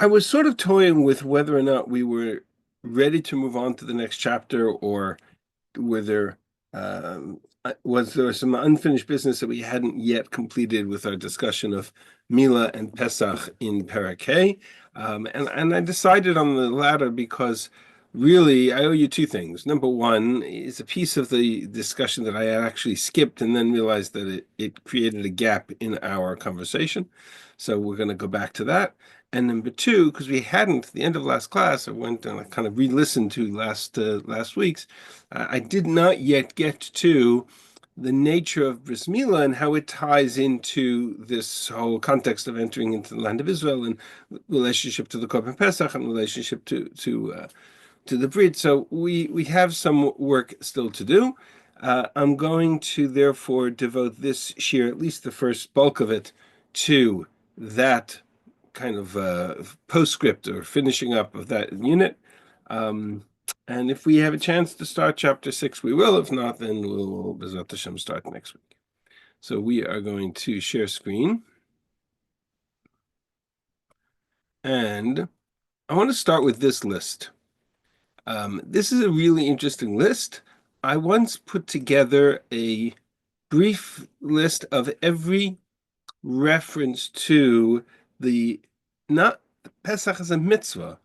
I was sort of toying with whether or not we were ready to move on to the next chapter, or were there was there some unfinished business that we hadn't yet completed with our discussion of Mila and Pesach in Parakeh. And I decided on the latter because really I owe you two things. Number one is a piece of the discussion that I had actually skipped and then realized that it created a gap in our conversation. So we're going to go back to that. And number two, because we hadn't, at the end of last class, I went and I kind of re-listened to last week's. I did not yet get to the nature of Bris Milah and how it ties into this whole context of entering into the land of Israel and relationship to the Korban Pesach and relationship to the Brit. So we have some work still to do. I'm going to therefore devote this shir, at least the first bulk of it, to that kind of postscript or finishing up of that unit. And if we have a chance to start chapter 6, we will. If not, then we'll B'ezrat Hashem start next week. So we are going to share screen. And I want to start with this list. This is a really interesting list. I once put together a brief list of every reference to not Pesach as a mitzvah,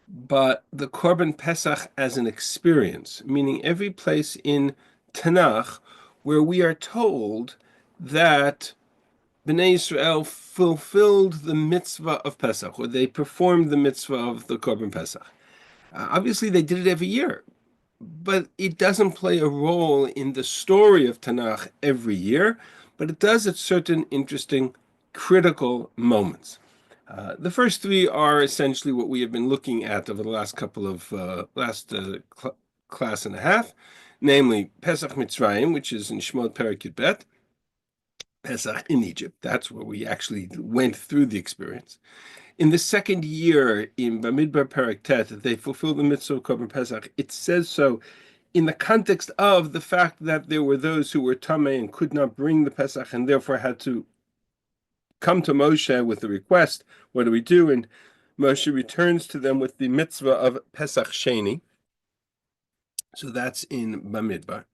but the Korban Pesach as an experience, meaning every place in Tanakh where we are told that Bnei Israel fulfilled the mitzvah of Pesach, or they performed the mitzvah of the Korban Pesach. Obviously, they did it every year, but it doesn't play a role in the story of Tanakh every year, but it does at certain interesting critical moments. The first three are essentially what we have been looking at over the last couple of class and a half, namely Pesach Mitzrayim, which is in Shemot Perek Yud Bet, Pesach in Egypt. That's where we actually went through the experience. In the second year in Bamidbar Perek Tet, they fulfilled the mitzvah of Korban Pesach. It says so in the context of the fact that there were those who were tamei and could not bring the Pesach and therefore had to come to Moshe with the request, what do we do? And Moshe returns to them with the mitzvah of Pesach Sheni. So that's in Bamidbar.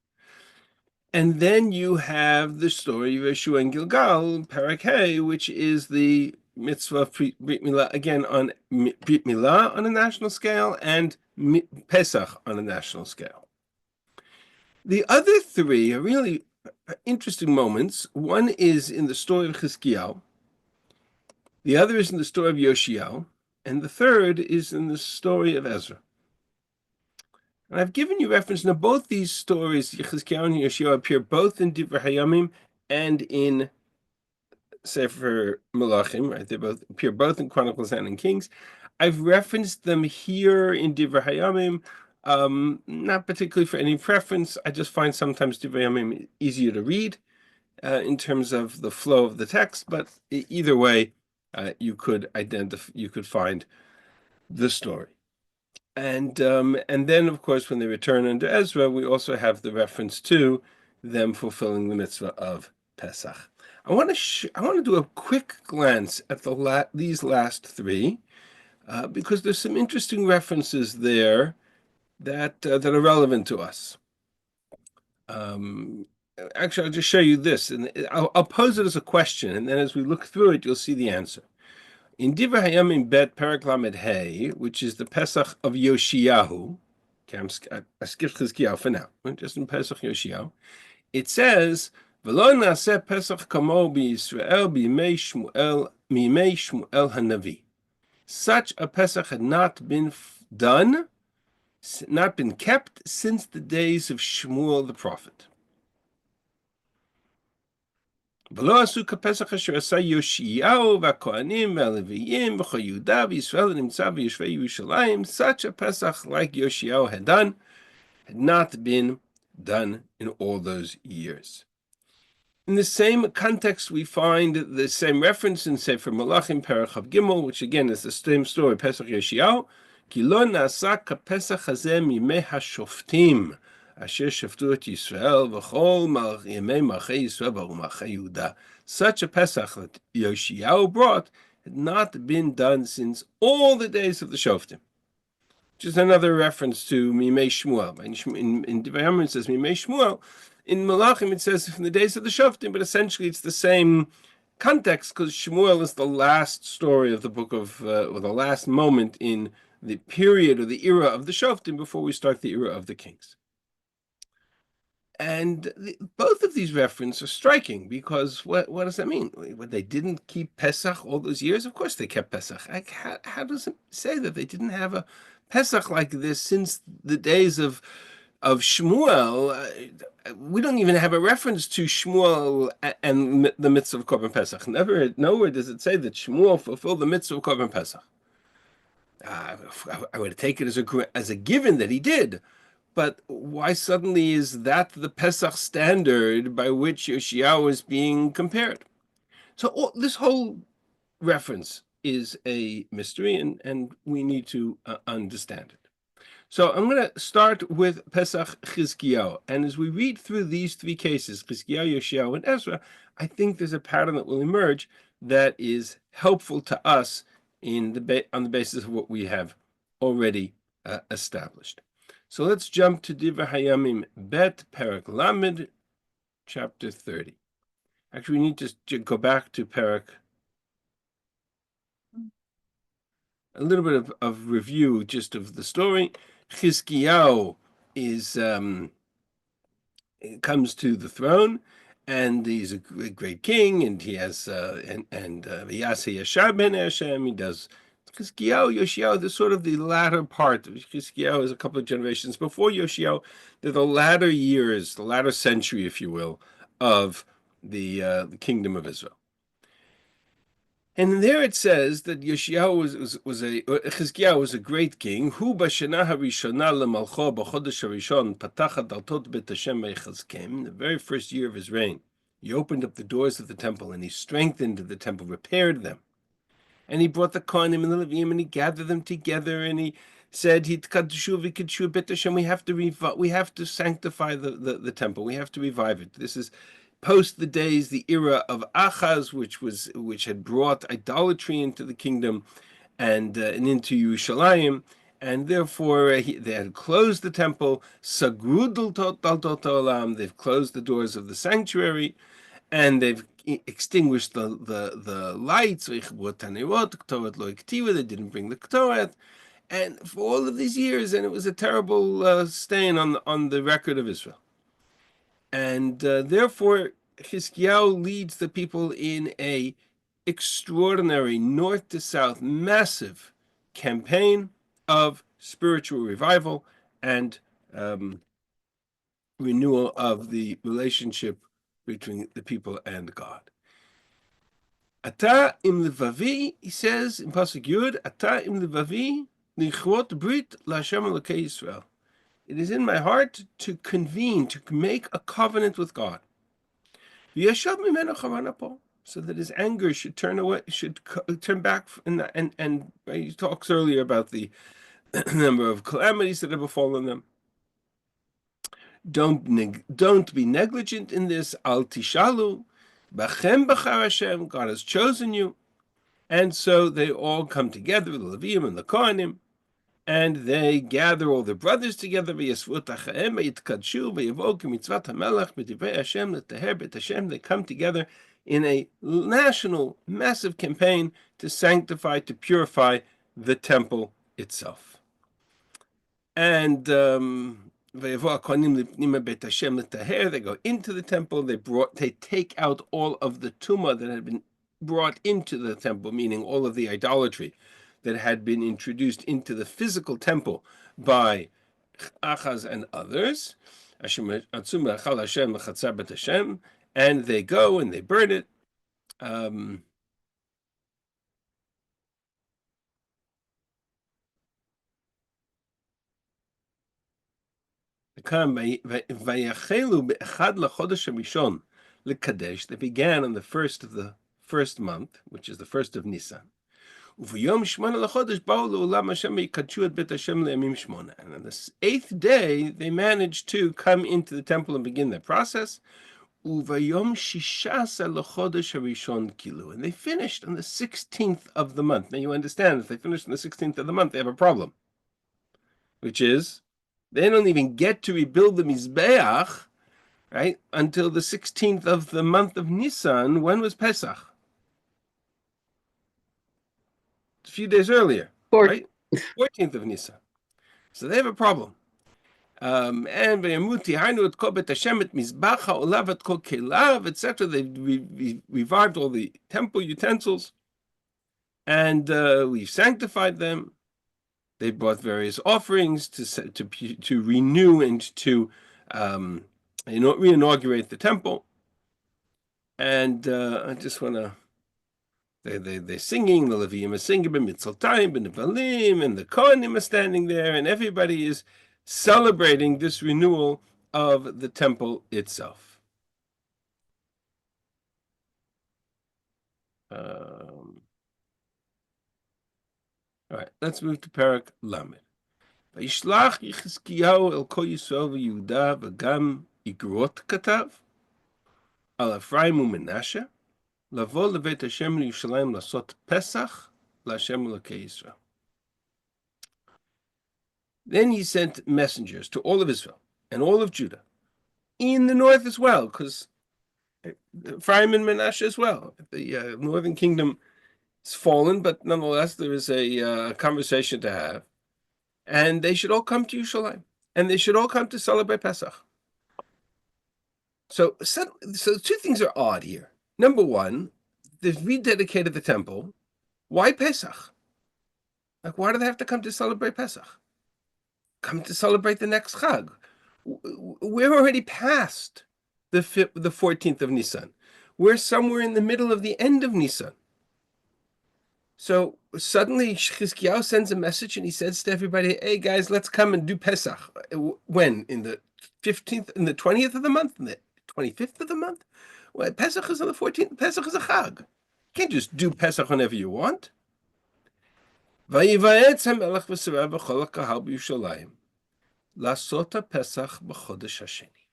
And then you have the story of Yehoshua and Gilgal, Parakeh, which is the mitzvah of Brit Milah, again on Brit Milah on a national scale and Pesach on a national scale. The other three are really interesting moments. One is in the story of Chizkiyahu, the other is in the story of Yoshiyahu, and the third is in the story of Ezra. And I've given you reference. Now, both these stories, Chizkiyahu and Yoshiyahu, appear both in Divrei Hayamim and in Sefer Malachim, right? They both appear both in Chronicles and in Kings. I've referenced them here in Divrei Hayamim, not particularly for any preference. I just find sometimes Divrei Hayamim easier to read in terms of the flow of the text, but either way, you could find the story. And then, of course, when they return under Ezra, we also have the reference to them fulfilling the mitzvah of Pesach. I want to do a quick glance at these last three because there's some interesting references there that are relevant to us. Actually, I'll just show you this, and I'll pose it as a question, and then as we look through it, you'll see the answer. In Divrei Hayamim Bet Perek Lamed Hey, which is the Pesach of Yoshiyahu, I skipped Chizkiyahu for now, just in Pesach Yoshiyahu, it says, "V'lo naseh Pesach kamo b'Yisrael b'yimei Shmuel Hanavi." Such a Pesach had not been kept since the days of Shmuel the prophet. ולא עשו כפסח אשר עשה יאשיהו והכהנים והלוויים וכל יהודה וישראל הנמצא ביושבי ירושלים. Such a Pesach like Yoshiyahu had done had not been done in all those years. In the same context, we find the same reference in Sefer Malachim Perek Chav Gimel, which again is the same story, Pesach Yoshiyahu. כי לא נעשה כפסח הזה מימי השופטים. Asher shaftu et Yisrael v'chol yemei malchei Yisrael v'malchei Yehuda. Such a Pesach that Yoshiyahu brought had not been done since all the days of the Shoftim. Just another reference to Mimei Shmuel. In Neviim it says Mimei Shmuel. In Malachim it says from the days of the Shoftim, but essentially it's the same context because Shmuel is the last story of the book of, or the last moment in the period or the era of the Shoftim before we start the era of the kings. And both of these references are striking because what does that mean? They didn't keep Pesach all those years? Of course they kept Pesach. How does it say that they didn't have a Pesach like this since the days of Shmuel? We don't even have a reference to Shmuel and the mitzvah of Korban Pesach. Nowhere does it say that Shmuel fulfilled the mitzvah of Korban Pesach. I would take it as a given that he did. But why suddenly is that the Pesach standard by which Yoshiyahu is being compared? So this whole reference is a mystery, and we need to understand it. So I'm going to start with Pesach Chizkiyahu. And as we read through these three cases, Chizkiyahu, Yoshiyahu, and Ezra, I think there's a pattern that will emerge that is helpful to us on the basis of what we have already established. So let's jump to Divrei Hayamim Bet Perek Lamed, chapter 30. Actually, we need to go back to Perek. A little bit of review just of the story. Chizkiyahu comes to the throne, and he's a great king, and he has V'yaseh Yashar ben Hashem. He does Chizkiyahu, Yoshiyahu. The sort of the latter part. Chizkiyahu is a couple of generations before Yoshiyahu. They're the latter years, the latter century, if you will, of the kingdom of Israel. And there it says that Chizkiyahu was a great king. Hu b'shana harishona lemalcho b'chodesh harishon patach daltot bet Hashem v'yechazkem. The very first year of his reign, he opened up the doors of the temple and he strengthened the temple, repaired them. And he brought the Kohanim and the Neviim and he gathered them together and he said, "Hitkadshu v'kidshu bet Hashem." We have to sanctify the temple. We have to revive it. This is post the days, the era of Achaz, which had brought idolatry into the kingdom and into Yerushalayim, and therefore they had closed the temple. Sagrudel daltot olam. They've closed the doors of the sanctuary, and they've extinguished the lights. They didn't bring the Ktoret, and for all of these years, and it was a terrible stain on the record of Israel. And therefore, Chizkiyahu leads the people in a extraordinary north to south, massive campaign of spiritual revival and renewal of the relationship between the people and God. Ata im levavi, he says in Pasuk Yud, Ata im levavi lichrot brit laHashem Elokei Yisrael. It is in my heart to convene, to make a covenant with God. So that his anger should turn away, should turn back. And he talks earlier about the number of calamities that have befallen them. Don't be negligent in this. Al tishalu, bachem b'char Hashem. God has chosen you, and so they all come together, the Neviim and the Kohanim. And they gather all the brothers together. They come together in a national, massive campaign to sanctify, to purify the temple itself. And they go into the temple. They take out all of the tumah that had been brought into the temple, meaning all of the idolatry that had been introduced into the physical temple by Achaz and others, and they go and they burn it. They began on the first of the first month, which is the first of Nisan. And on the eighth day, they managed to come into the temple and begin their process. Uvayom shishasa lechodesh harishon kilu. And they finished on the 16th of the month. Now you understand, if they finished on the 16th of the month, they have a problem, which is they don't even get to rebuild the Mizbeach, right, until the 16th of the month of Nisan. When was Pesach? A few days earlier, right? 14th of Nisan. So they have a problem. And etc. They revived all the temple utensils, and we've sanctified them. They brought various offerings to renew and to reinaugurate the temple. And I just want to. They're singing, the Neviim are singing, b'mitzaltayim, b'nevalim, and the Kohanim are standing there, and everybody is celebrating this renewal of the temple itself. All right, let's move to Parak Lamed. Vayishlach Yechizkiyahu el kol Yisrael v'Yehuda v'gam igrot katav al Ephraim u'Menashe lavo levet Hashem Yerushalayim lasot Pesach laHashem Elokei Yisrael. Then he sent messengers to all of Israel and all of Judah, in the north as well, because Ephraim and Menashe as well. The northern kingdom is fallen, but nonetheless there is a conversation to have. And they should all come to Yerushalayim, and they should all come to celebrate Pesach. So two things are odd here. Number one, they've rededicated the temple. Why Pesach? Like, why do they have to come to celebrate Pesach? Come to celebrate the next Chag. We're already past the 14th of Nisan. We're somewhere in the middle of the end of Nisan. So suddenly Chizkiyahu sends a message and he says to everybody, hey guys, let's come and do Pesach. When? In the 15th, in the 20th of the month? In the 25th of the month? Well, Pesach is on the 14th. Pesach is a Chag. You can't just do Pesach whenever you want. Vayivayetz hamelech v'sarav v'chol ha'kahal b'Yerushalayim lasota Pesach b'chodesh hasheni.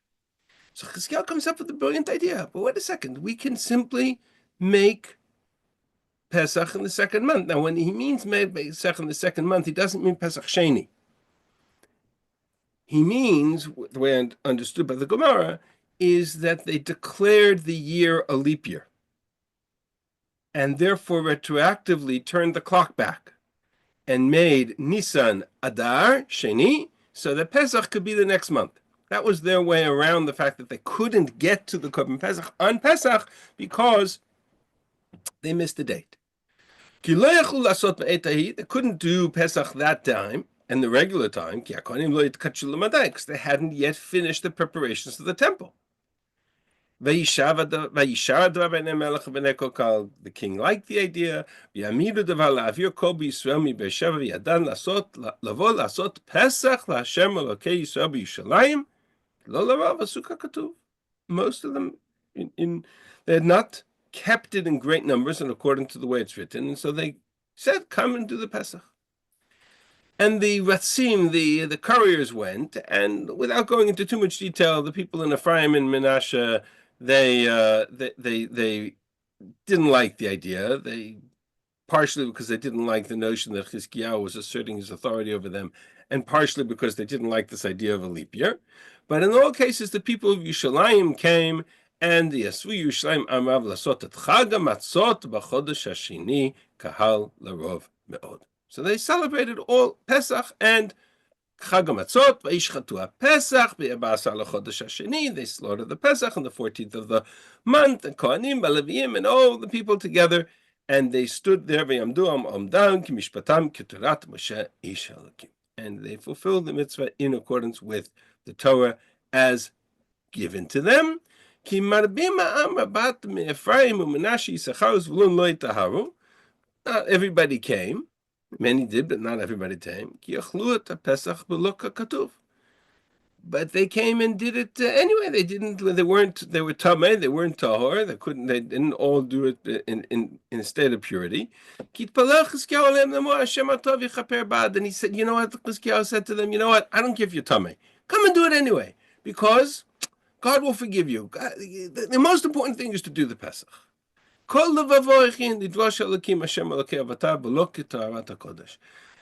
So Chizkiyahu comes up with a brilliant idea. But wait a second, we can simply make Pesach in the second month. Now, when he means Pesach in the second month, he doesn't mean Pesach Sheni. He means, the way I understood by the Gemara, is that they declared the year a leap year, and therefore retroactively turned the clock back and made Nisan Adar Sheni, so that Pesach could be the next month. That was their way around the fact that they couldn't get to the Korban Pesach on Pesach because they missed the date. They couldn't do Pesach that time and the regular time because they hadn't yet finished the preparations for the temple. The king liked the idea. Most of them they had not kept it in great numbers and according to the way it's written, and so they said, come and do the Pesach. And the Ratzim, the couriers went, and without going into too much detail, the people in Ephraim and Menashe, they didn't like the idea. They partially because they didn't like the notion that Chizkiyahu was asserting his authority over them, and partially because they didn't like this idea of a leap year. But in all cases, the people of Yerushalayim came, and the Yasvu Yerushalayim Amav Lasot et Chag HaMatzot b'Chodesh Hashini Kahal Larov Me'od. So they celebrated all Pesach and Chag HaMatzot, Vayishchatu HaPesach, V'yabasar LaChodesh HaSheni. They slaughtered the Pesach on the 14th of the month, and Kohanim, Leviim, and all the people together, and they stood there, V'yamdu Omdam, Kimishpatam, Keturat Moshe Ish Elokim. And they fulfilled the mitzvah in accordance with the Torah as given to them. Ki marbim ha'am rabat me'Ephraim u'Menashe Yisachar u'Zvulun lo yitaharu. Not everybody came. Many did, but not everybody came. Ki yachlu et ha'Pesach b'lo ka'katuv. But they came and did it anyway. They didn't. They weren't. They were tamei. They weren't tahor. They couldn't. They didn't all do it in a state of purity. And he said, you know what? Chizkiyahu said to them, you know what? I don't give you tamei. Come and do it anyway, because God will forgive you. The most important thing is to do the Pesach.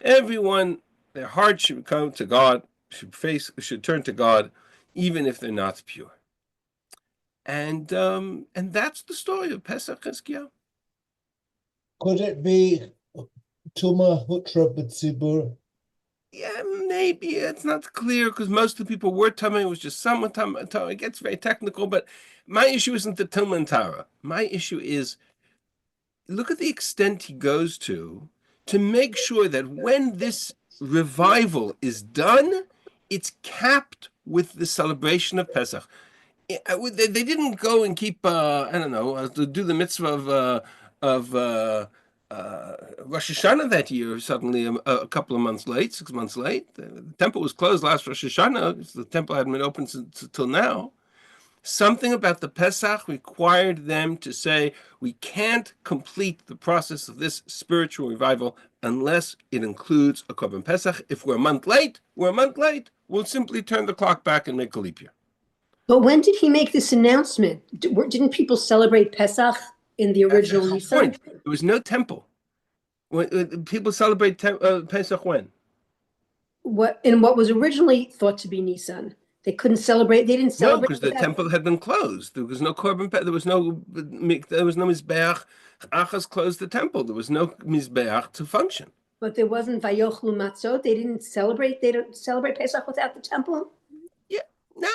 Everyone, their heart should come to God, should turn to God, even if they're not pure. And that's the story of Pesach Chizkiyahu. Could it be Tuma Hutra B'tzibur? Yeah, maybe it's not clear because most of the people were Tama. It was just someone Tama. It gets very technical, but my issue isn't the Tilma and Tara. My issue is look at the extent he goes to make sure that when this revival is done, it's capped with the celebration of Pesach. They didn't go and keep I don't know to do the mitzvah of Rosh Hashanah that year. Suddenly, a couple of months late, 6 months late, the temple was closed last Rosh Hashanah. The temple hadn't been open until now. Something about the Pesach required them to say, we can't complete the process of this spiritual revival unless it includes a Korban Pesach. If we're a month late, we're a month late. We'll simply turn the clock back and make a leap year. But when did he make this announcement? Didn't people celebrate Pesach in the original Nisan? There was no temple. When people celebrate Pesach when? What was originally thought to be Nisan? They couldn't celebrate. They didn't celebrate. No, because the temple had been closed. There was no korban. There was no mizbeach. Achaz closed the temple. There was no mizbeach to function. But there wasn't vayochlu matzot. They didn't celebrate. They don't celebrate Pesach without the temple. Yeah, no,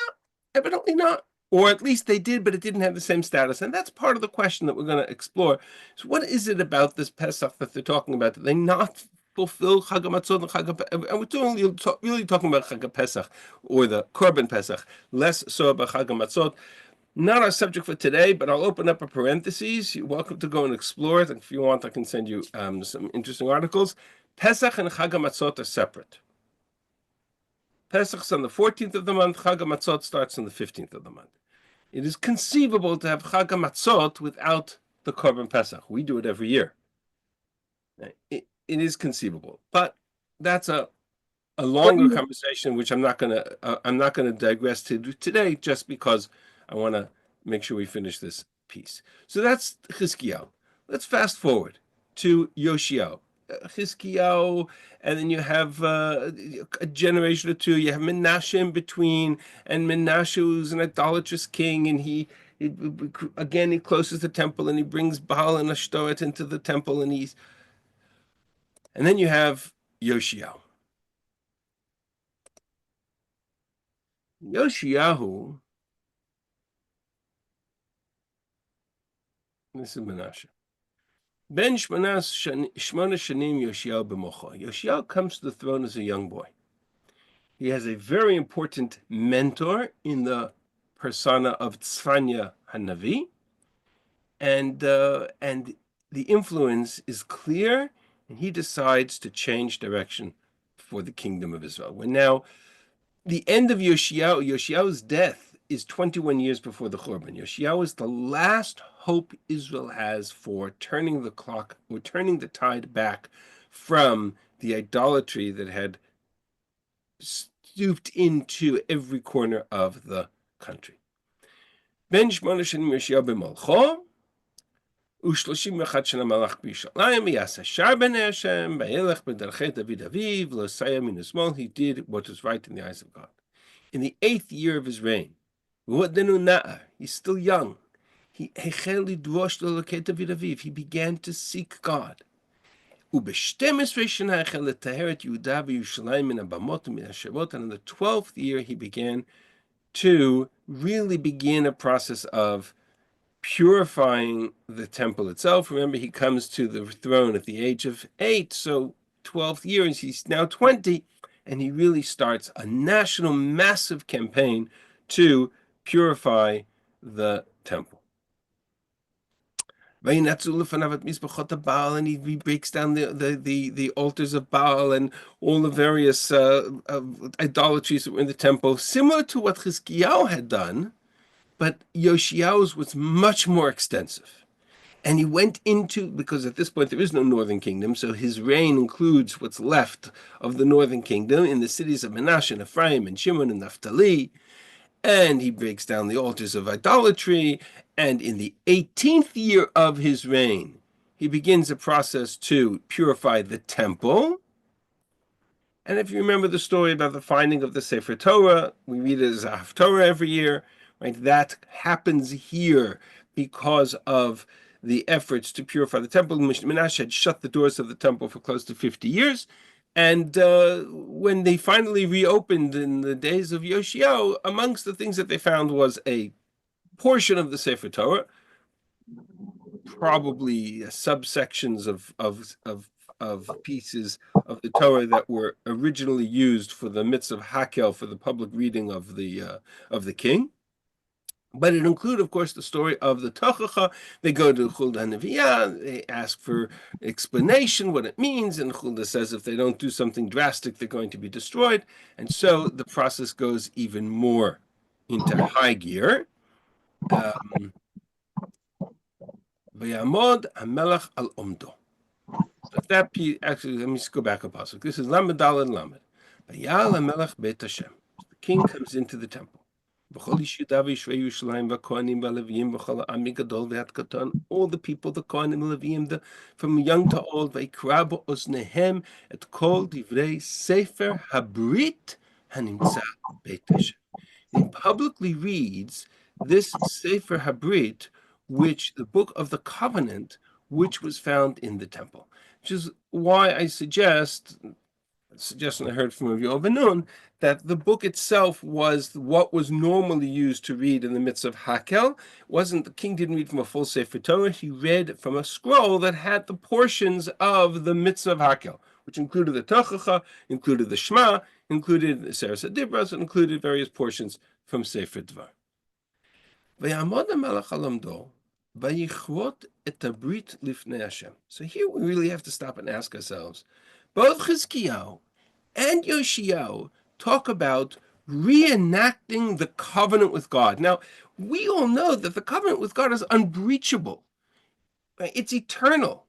evidently not. Or at least they did, but it didn't have the same status. And that's part of the question that we're going to explore. So what is it about this Pesach that they're talking about? That they not fulfill Chag HaMatzot and Chag HaPesach? And we're really talking about Chag HaPesach or the Korban Pesach, less so about Chag HaMatzot. Not our subject for today, but I'll open up a parenthesis. You're welcome to go and explore it. And if you want, I can send you some interesting articles. Pesach and Chag HaMatzot are separate. Pesach's on the 14th of the month. Chag HaMatzot starts on the 15th of the month. It is conceivable to have Chag HaMatzot without the Korban Pesach. We do it every year. It is conceivable, but that's a longer conversation, which I'm not gonna digress to today, just because I want to make sure we finish this piece. So that's Chizkiyahu. Let's fast forward to Yoshiyahu. Chizkiyahu, and then you have a generation or two. You have Menashe in between, and Menashe who's an idolatrous king, and he closes the temple, and he brings Baal and Ashtoreth into the temple, and then you have Yoshiyahu. Yoshiyahu, this is Menashe. Ben Shmona Shanim Yoshiyahu b'mocha. Yoshiyahu comes to the throne as a young boy. He has a very important mentor in the persona of Tzfanya Hanavi, and the influence is clear, and he decides to change direction for the kingdom of Israel. When now the end of Yoshiyahu's death is 21 years before the Churban. Yoshiyahu is the last hope Israel has for turning the clock, or turning the tide back from the idolatry that had stooped into every corner of the country. Ben Shmona Shanim Yoshiyahu b'malcho, u'shloshim v'echad shana malach b'Yishalayim, v'yasa shar b'nei Hashem, v'yelech b'derechei David aviv, v'losaya min hasmol. He did what was right in the eyes of God. In the 8th year of his reign, he's still young. He began to seek God. And on the 12th year, he began to really begin a process of purifying the temple itself. Remember, he comes to the throne at the age of 8, so 12th years, he's now 20, and he really starts a national massive campaign to purify the temple. And he breaks down the altars of Baal and all the various idolatries that were in the temple, similar to what Chizkiyahu had done, but Yoshiyahu's was much more extensive. And he went into, because at this point there is no northern kingdom, so his reign includes what's left of the northern kingdom in the cities of Menashe and Ephraim and Shimon and Naphtali. and he breaks down the altars of idolatry. And in the 18th year of his reign, he begins a process to purify the temple. And if you remember the story about the finding of the Sefer Torah, we read it as a Haftorah every year, right? That happens here because of the efforts to purify the temple. Menashe had shut the doors of the temple for close to 50 years. And when they finally reopened in the days of Yehoshua, amongst the things that they found was a portion of the Sefer Torah, probably subsections of pieces of the Torah that were originally used for the mitzvah of Hakel, for the public reading of the king. But it included, of course, the story of the Tochacha. They go to Chulda Neviah, they ask for explanation, what it means, and Chulda says if they don't do something drastic, they're going to be destroyed. And so the process goes even more into high gear. V'yamod hamelech al omdo. That piece, actually, let me just go back a pasuk. This is Lamed Daled Lamed. Vayal hamelech beit Hashem. The king comes into the temple. All the people, the Kohanim, Leviim, from young to old, vayikra ba'oznehem et kol divrei Sefer Habrit hanimtza beit Hashem. He publicly reads this Sefer Habrit, which the book of the covenant, which was found in the temple. Which is why I suggest, a suggestion I heard from Rabbi Yochanan, that the book itself was what was normally used to read in the midst of Hakel. The king didn't read from a full Sefer Torah, he read from a scroll that had the portions of the mitzvah of Hakel, which included the Tochacha, included the Shema, included the Seres HaDibros, and included various portions from Sefer Dvar. V'yamod hamelech halamdo, v'yichrot et habrit lifnei Hashem. So here we really have to stop and ask ourselves, both Chizkiyahu and Yoshiyahu talk about reenacting the covenant with God. Now, we all know that the covenant with God is unbreachable. Right? It's eternal.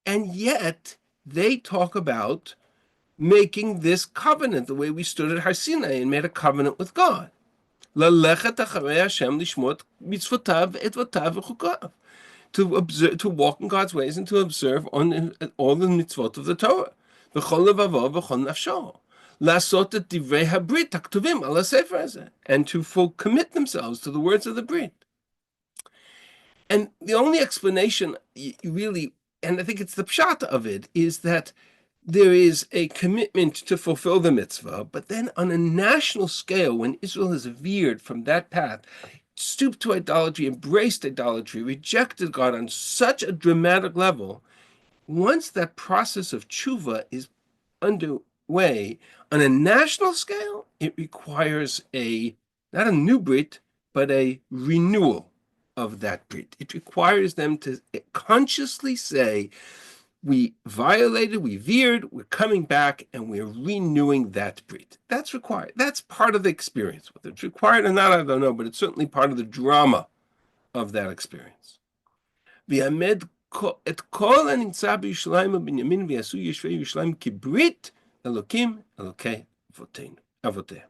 And yet, they talk about making this covenant the way we stood at Har Sinai and made a covenant with God. Lalechet acharei Hashem lishmot mitzvotav etvotav v'chukav. To observe, to walk in God's ways and to observe on all the mitzvot of the Torah. V'chol levavo v'chol nafsho. Lasot et divrei habrit haktuvim ala sefer hazeh. And to full commit themselves to the words of the Brit. And the only explanation, really, and I think it's the pshat of it, is that there is a commitment to fulfill the mitzvah, but then on a national scale, when Israel has veered from that path, stooped to idolatry, embraced idolatry, rejected God on such a dramatic level, once that process of tshuva is underway on a national scale, it requires not a new Brit, but a renewal of that Brit. It requires them to consciously say, we violated, we veered, we're coming back, and we're renewing that Brit. That's required. That's part of the experience. Whether it's required or not, I don't know, but it's certainly part of the drama of that experience. V'yamed et kol hanimtza b'Yerushalayim u'Binyamin v'yasu yeshvei Yerushalayim kibrit Elokim Elokei Avotei.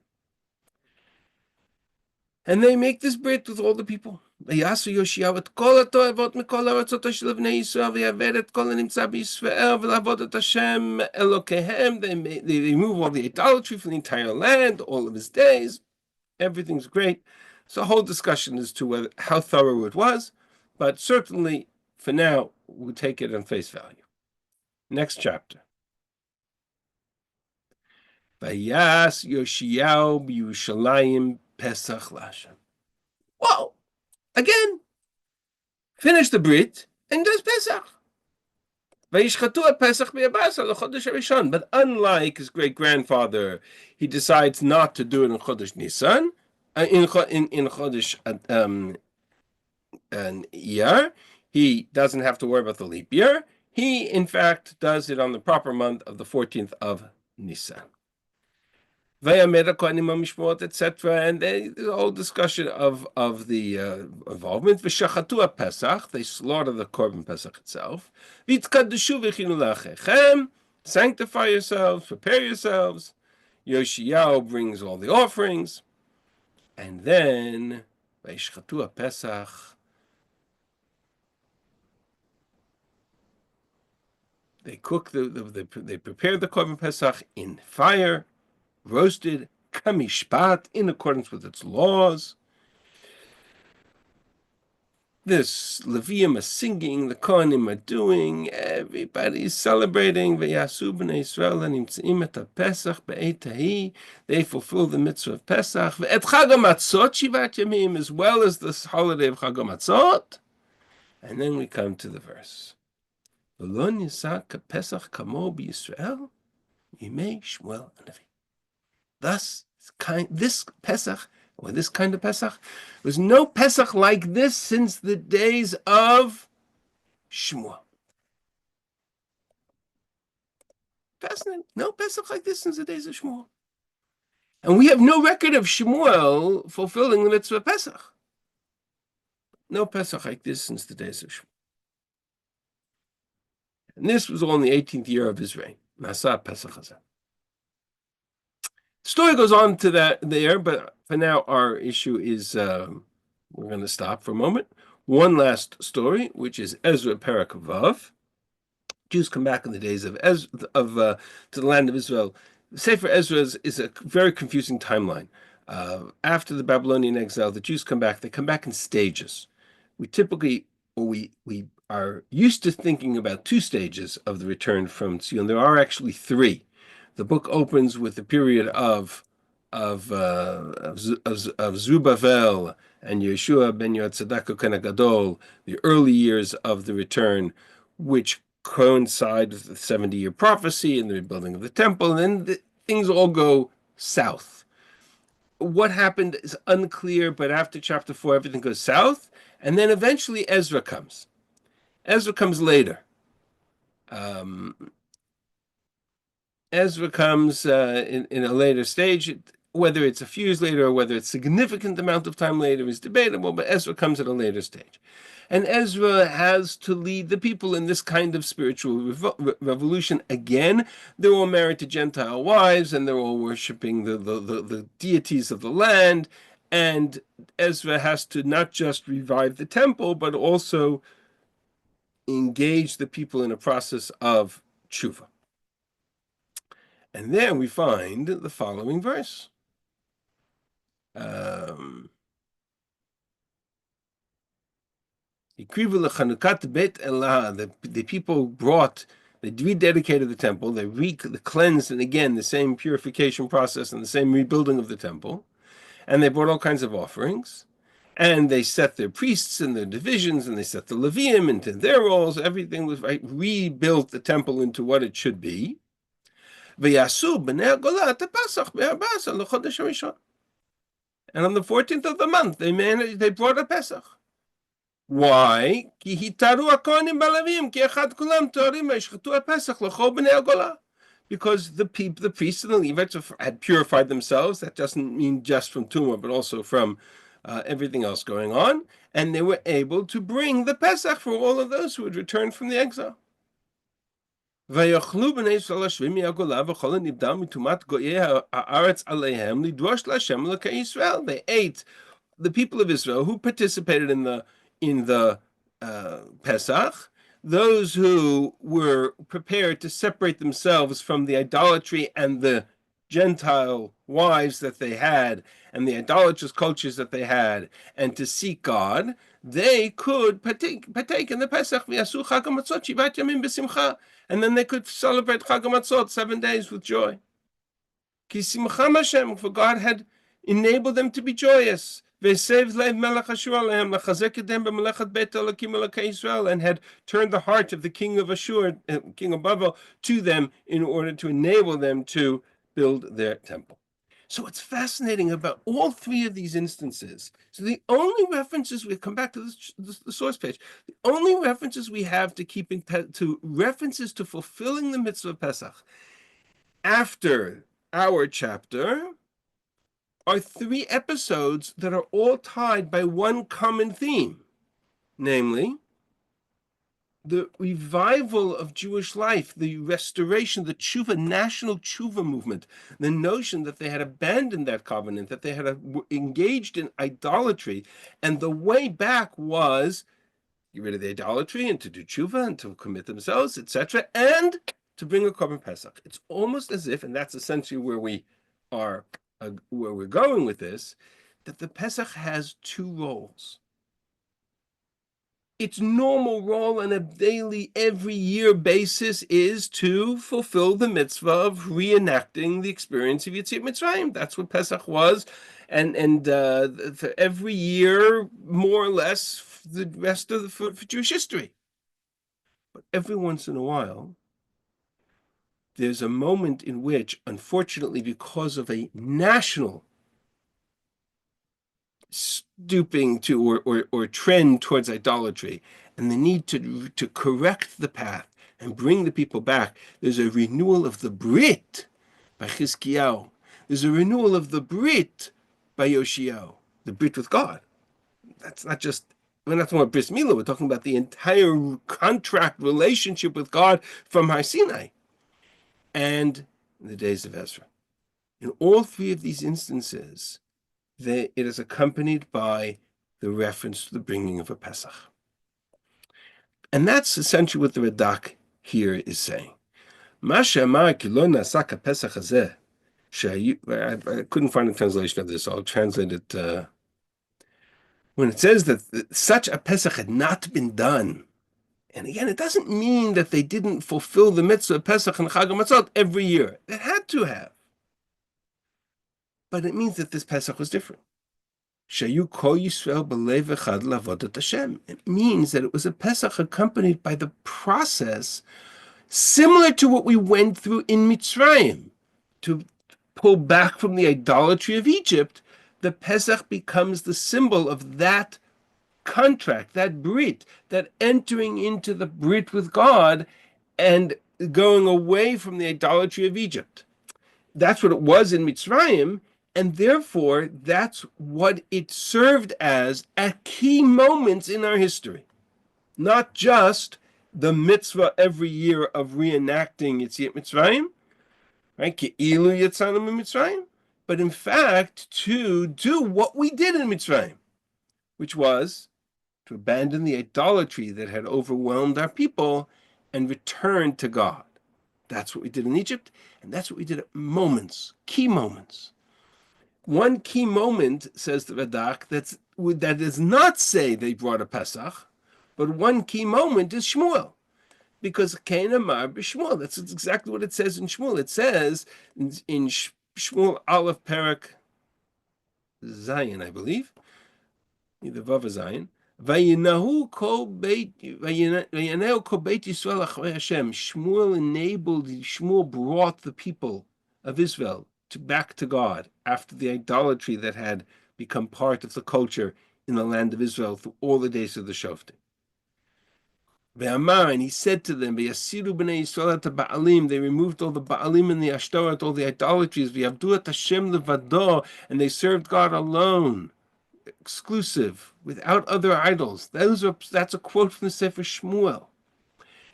And they make this Brit with all the people. ויעשו יאשיהו את כל התועבות מכל הארצות של בני ישראל ויעבד את כל הנמצא בישראל ולעבוד את השם אלוקיהם. They remove all the idolatry from the entire land, all of his days. Everything's great. So a whole discussion as to how thorough it was, but certainly for now we take it on face value. Next chapter. Vayas Yoshiyahu b'Yerushalayim Pesach LaHashem. Whoa! Again, finish the Brit and does Pesach. Vayishchatu Pesach b'Yabasa l'Chodesh HaRishon. But unlike his great-grandfather, he decides not to do it in Chodesh Nisan, in Chodesh Iyar. He doesn't have to worry about the leap year. He, in fact, does it on the proper month of the 14th of Nisan. Etc. And the whole discussion of the involvement. V'shachatu Pesach, they slaughter the Korban Pesach itself. V'yitkadeshu v'chinu la'achechem, sanctify yourselves, prepare yourselves. Yoshiyahu brings all the offerings. And then, Vayishchatu Pesach, they cook they prepare the korban Pesach in fire, roasted, kamishpat, in accordance with its laws. This Neviim are singing, the Kohanim are doing, everybody's celebrating. V'yasu b'nei Yisrael hanimtzeim et haPesach be'eit hahi. They fulfill the mitzvah of Pesach. Ve'et Chag HaMatzot shivat yamim, as well as this holiday of Chag HaMatzot. And then we come to the verse. V'lo nisa ka'Pesach kamo b'Yisrael yimei Shmuel HaNavi. Thus, this Pesach, or this kind of Pesach, there was no Pesach like this since the days of Shmuel. Fascinating. No Pesach like this since the days of Shmuel. And we have no record of Shmuel fulfilling the mitzvah Pesach. No Pesach like this since the days of Shmuel. And this was all in the 18th year of his reign. Masa Pesach Hazeh. The story goes on to that there, but for now our issue is, we're going to stop for a moment. One last story, which is Ezra Perek Vav. Jews come back in the days of to the land of Israel. Sefer Ezra is a very confusing timeline. After the Babylonian exile, the Jews come back. They come back in stages. We are used to thinking about 2 stages of the return from Zion. There are actually 3. The book opens with the period of Zerubbabel and Yehoshua ben Yotzadak Kohen Gadol, the early years of the return, which coincide with the 70-year prophecy and the rebuilding of the temple, and then things all go south. What happened is unclear, but after chapter 4, everything goes south, and then eventually Ezra comes. Ezra comes later. Ezra comes in a later stage. Whether it's a few years later or whether it's a significant amount of time later is debatable, but Ezra comes at a later stage. And Ezra has to lead the people in this kind of spiritual revolution again. They're all married to Gentile wives, and they're all worshiping the deities of the land. And Ezra has to not just revive the temple, but also engage the people in a process of tshuva. And there we find the following verse. The people brought, they rededicated the temple, they cleansed, and again, the same purification process and the same rebuilding of the temple. And they brought all kinds of offerings. And they set their priests in their divisions, and they set the Neviim into their roles. Everything was right, rebuilt the temple into what it should be. And on the 14th of the month, they brought a Pesach. Why? Because the priests and the Levites had purified themselves. That doesn't mean just from tumah, but also from everything else going on. And they were able to bring the Pesach for all of those who had returned from the exile. They ate, the people of Israel who participated in the Pesach, those who were prepared to separate themselves from the idolatry and the Gentile wives that they had and the idolatrous cultures that they had, and to seek God, they could partake in the Pesach, and then they could celebrate Chag HaMatzot 7 days with joy. For God had enabled them to be joyous. And had turned the heart of the king of Ashur, king of Babel, to them in order to enable them to build their temple. So it's fascinating about all 3 of these instances. So the only references, we come back to the source page, the only references we have to references to fulfilling the mitzvah of Pesach after our chapter are 3 episodes that are all tied by one common theme, namely the revival of Jewish life, the restoration, the tshuva, national tshuva movement, the notion that they had abandoned that covenant, that they had engaged in idolatry, and the way back was get rid of the idolatry and to do tshuva and to commit themselves, etc., and to bring a korban pesach. It's almost as if, and that's essentially where we are, where we're going with this, that the pesach has two roles. Its normal role on a daily, every year basis is to fulfill the mitzvah of reenacting the experience of Yetziat Mitzrayim. That's what Pesach was, and for every year, more or less, the rest of for Jewish history. But every once in a while, there's a moment in which, unfortunately, because of a national stooping to or trend towards idolatry and the need to correct the path and bring the people back, there's a renewal of the Brit by Chizkiyahu. There's a renewal of the Brit by Yoshiyahu, the Brit with God. That's not just, we're not talking about Bris Milah, we're talking about the entire contract relationship with God from Har Sinai and in the days of Ezra. In all three of these instances, it is accompanied by the reference to the bringing of a Pesach. And that's essentially what the Radak here is saying. I couldn't find a translation of this, so I'll translate it. When it says that such a Pesach had not been done, and again, it doesn't mean that they didn't fulfill the mitzvah of Pesach and Chag HaMatzot every year. They had to have. But it means that this Pesach was different. Shayu kol Yisrael b'lev echad la'avodat Hashem. It means that it was a Pesach accompanied by the process similar to what we went through in Mitzrayim. To pull back from the idolatry of Egypt, the Pesach becomes the symbol of that contract, that brit, that entering into the brit with God and going away from the idolatry of Egypt. That's what it was in Mitzrayim, and therefore that's what it served as at key moments in our history. Not just the mitzvah every year of reenacting Yetziat Mitzrayim, right? Ke'ilu Yetzanu Mitzrayim, but in fact to do what we did in Mitzrayim, which was to abandon the idolatry that had overwhelmed our people and return to God. That's what we did in Egypt, and that's what we did at moments, key moments. One key moment, says the Radak, that does not say they brought a Pesach, but one key moment is Shmuel. Because Kain Amar b'Shmuel, that's exactly what it says in Shmuel. It says in Shmuel Aleph Perek Zayin, I believe, either Vav or Zayin, Vayinahu kol beit Yisrael achrei Hashem. Shmuel brought the people of Israel back to God after the idolatry that had become part of the culture in the land of Israel through all the days of the Shoftim. And he said to them, V'yasiru b'nei Yisrael et Ba'alim. They removed all the Ba'alim and the Ashtoreth, all the idolatries. V'yavdu et Hashem levado, and they served God alone, exclusive, without other idols. That's a quote from the Sefer Shmuel.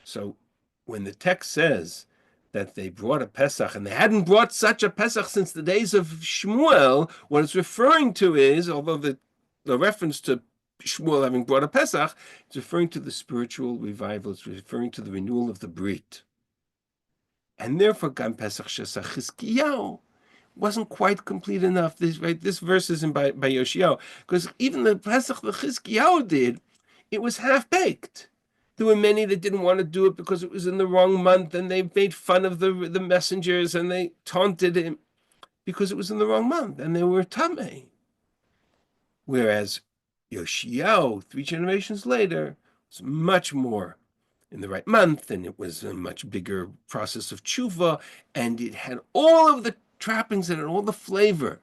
So when the text says that they brought a Pesach, and they hadn't brought such a Pesach since the days of Shmuel, what it's referring to is, although the reference to Shmuel having brought a Pesach, it's referring to the spiritual revival, it's referring to the renewal of the Brit. And therefore, Gam Pesach Shesach Chizkiyahu wasn't quite complete enough. This verse isn't by Yoshiyahu, because even the Pesach that Chizkiyahu did, it was half-baked. There were many that didn't want to do it because it was in the wrong month, and they made fun of the messengers, and they taunted him because it was in the wrong month, and they were tamei. Whereas Yoshiyahu, 3 generations later, was much more in the right month, and it was a much bigger process of tshuva, and it had all of the trappings and all the flavor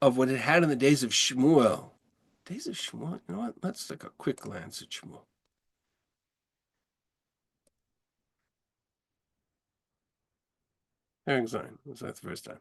of what it had in the days of Shmuel. Days of Shmuel, you know what? Let's take a quick glance at Shmuel. Eric Zion, was that the first time?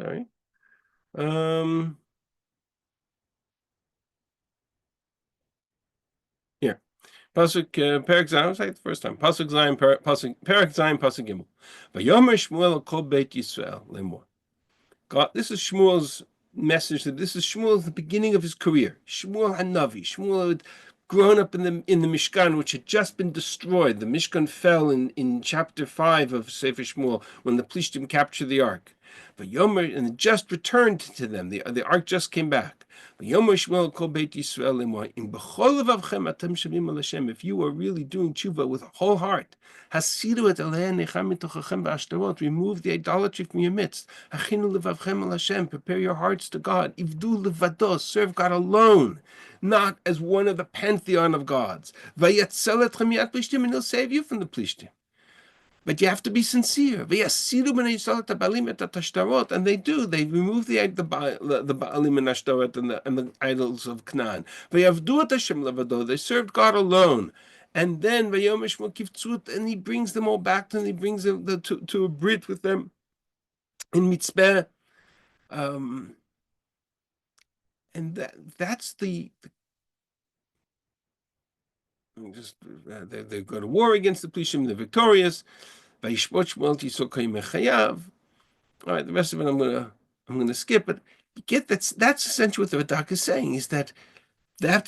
Sorry. Here. Pasuk Perek Zayin. I'll say it the first time. Pasuk Zayin, Pasuk Perek Zayin, Pasuk Gimel. Vayomer Shmuel kol Beit Yisrael lemor. God, this is Shmuel's message. That this is Shmuel, the beginning of his career. Shmuel Hanavi. Shmuel had grown up in the Mishkan, which had just been destroyed. The Mishkan fell in chapter 5 of Sefer Shmuel when the Plishtim captured the ark. But Yomer, and it just returned to them. The ark just came back. Yomer Shmuel kol Beit Yisrael lemor im b'chol levavchem atem shavim al Hashem. If you are really doing tshuva with a whole heart, hasidu et alein necham mitochachem ba'ashtarot. Remove the idolatry from your midst. Achinu levavchem al Hashem. Prepare your hearts to God. Ivdu levados. Serve God alone, not as one of the pantheon of gods. Vayatzel etchem yad plishtim, and He'll save you from the plishtim. But you have to be sincere. And they do. They remove the Baalim and Ashtaret and the idols of Canaan. They served God alone. And then and He brings them all back and He brings them to a brit with them in Mitzpeh. And that's the they go to war against the Plishtim. They're victorious. All right, the rest of it I'm gonna skip, but you get that's essentially what the Radak is saying, is that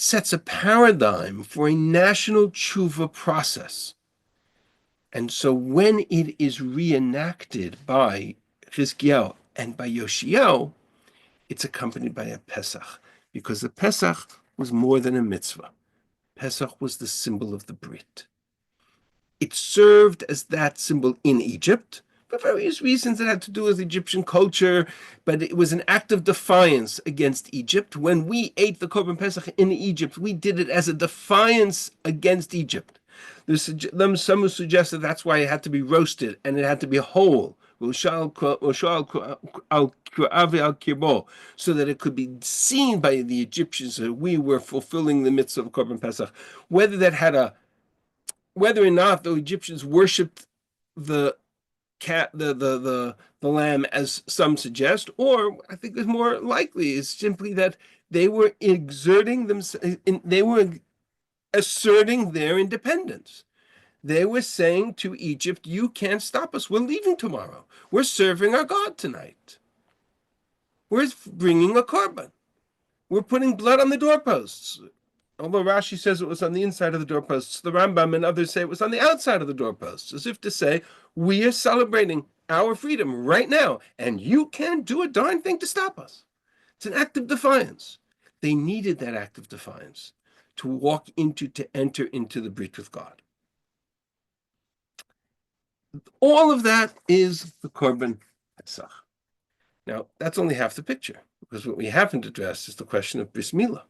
sets a paradigm for a national tshuva process. And so when it is reenacted by Chizkiyahu and by Yoshiyahu, it's accompanied by a Pesach, because the Pesach was more than a mitzvah. Pesach was the symbol of the Brit. It served as that symbol in Egypt for various reasons. It had to do with Egyptian culture, but it was an act of defiance against Egypt. When we ate the Korban Pesach in Egypt, we did it as a defiance against Egypt. There's some who suggest that that's why it had to be roasted and it had to be whole, so that it could be seen by the Egyptians that we were fulfilling the mitzvah of Korban Pesach. Whether or not the Egyptians worshipped the lamb, as some suggest, or I think it's more likely is simply that they were exerting themselves, they were asserting their independence. They were saying to Egypt, "You can't stop us. We're leaving tomorrow. We're serving our God tonight. We're bringing a korban. We're putting blood on the doorposts." Although Rashi says it was on the inside of the doorposts, the Rambam and others say it was on the outside of the doorposts, as if to say, we are celebrating our freedom right now, and you can't do a darn thing to stop us. It's an act of defiance. They needed that act of defiance to enter into the brit with God. All of that is the Korban Pesach. Now, that's only half the picture, because what we haven't addressed is the question of Bris Milah.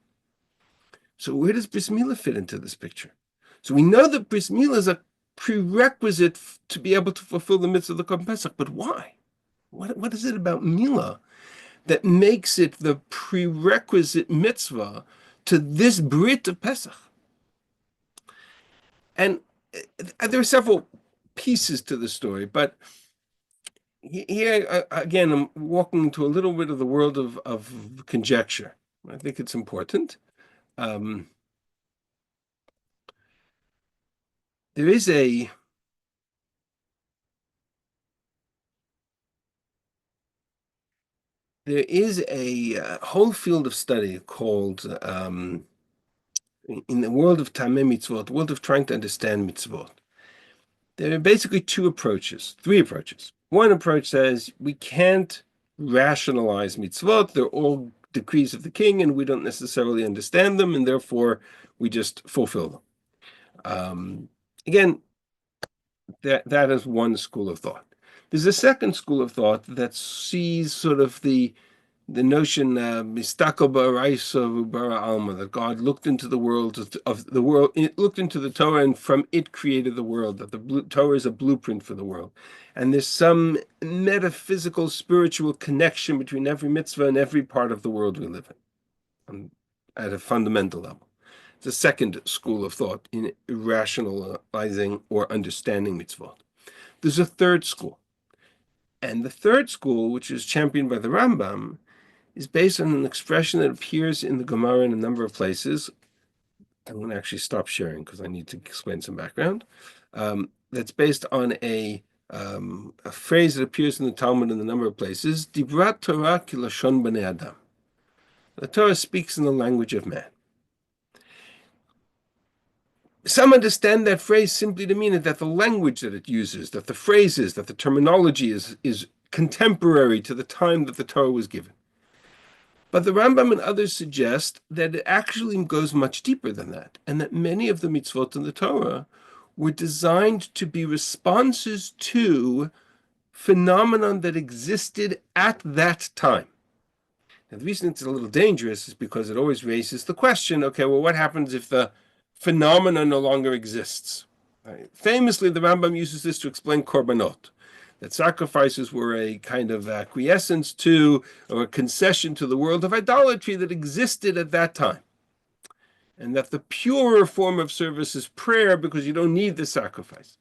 So where does Bris Milah fit into this picture? So we know that Bris Milah is a prerequisite to be able to fulfill the mitzvah of the Korban Pesach, but why? What is it about Milah that makes it the prerequisite mitzvah to this Brit of Pesach? And there are several pieces to the story, but here, again, I'm walking into a little bit of the world of conjecture. I think it's important. There is a whole field of study called, in the world of Tameh Mitzvot, the world of trying to understand mitzvot. There are basically three approaches. One approach says we can't rationalize mitzvot. They're all decrees of the king, and we don't necessarily understand them, and therefore we just fulfill them. Again, that is one school of thought. There's a second school of thought that sees sort of the the notion mistako ba'araisa bara alma, that God looked into the world of the world, it looked into the Torah, and from it created the world, that the Torah is a blueprint for the world. And there's some metaphysical, spiritual connection between every mitzvah and every part of the world we live in, at a fundamental level. It's a second school of thought in rationalizing or understanding mitzvot. There's a third school. And the third school, which is championed by the Rambam, is based on an expression that appears in the Gemara in a number of places. I'm going to actually stop sharing because I need to explain some background. That's based on a phrase that appears in the Talmud in a number of places. Dibrat Torah ki lashon bnei Adam. The Torah speaks in the language of man. Some understand that phrase simply to mean that the language that it uses, that the phrases, that the terminology is contemporary to the time that the Torah was given. But the Rambam and others suggest that it actually goes much deeper than that, and that many of the mitzvot in the Torah were designed to be responses to phenomenon that existed at that time. Now, the reason it's a little dangerous is because it always raises the question, okay, well, what happens if the phenomena no longer exists? Right? Famously, the Rambam uses this to explain korbanot, that sacrifices were a kind of acquiescence to, or a concession to the world of idolatry that existed at that time. And that the purer form of service is prayer because you don't need the sacrifice.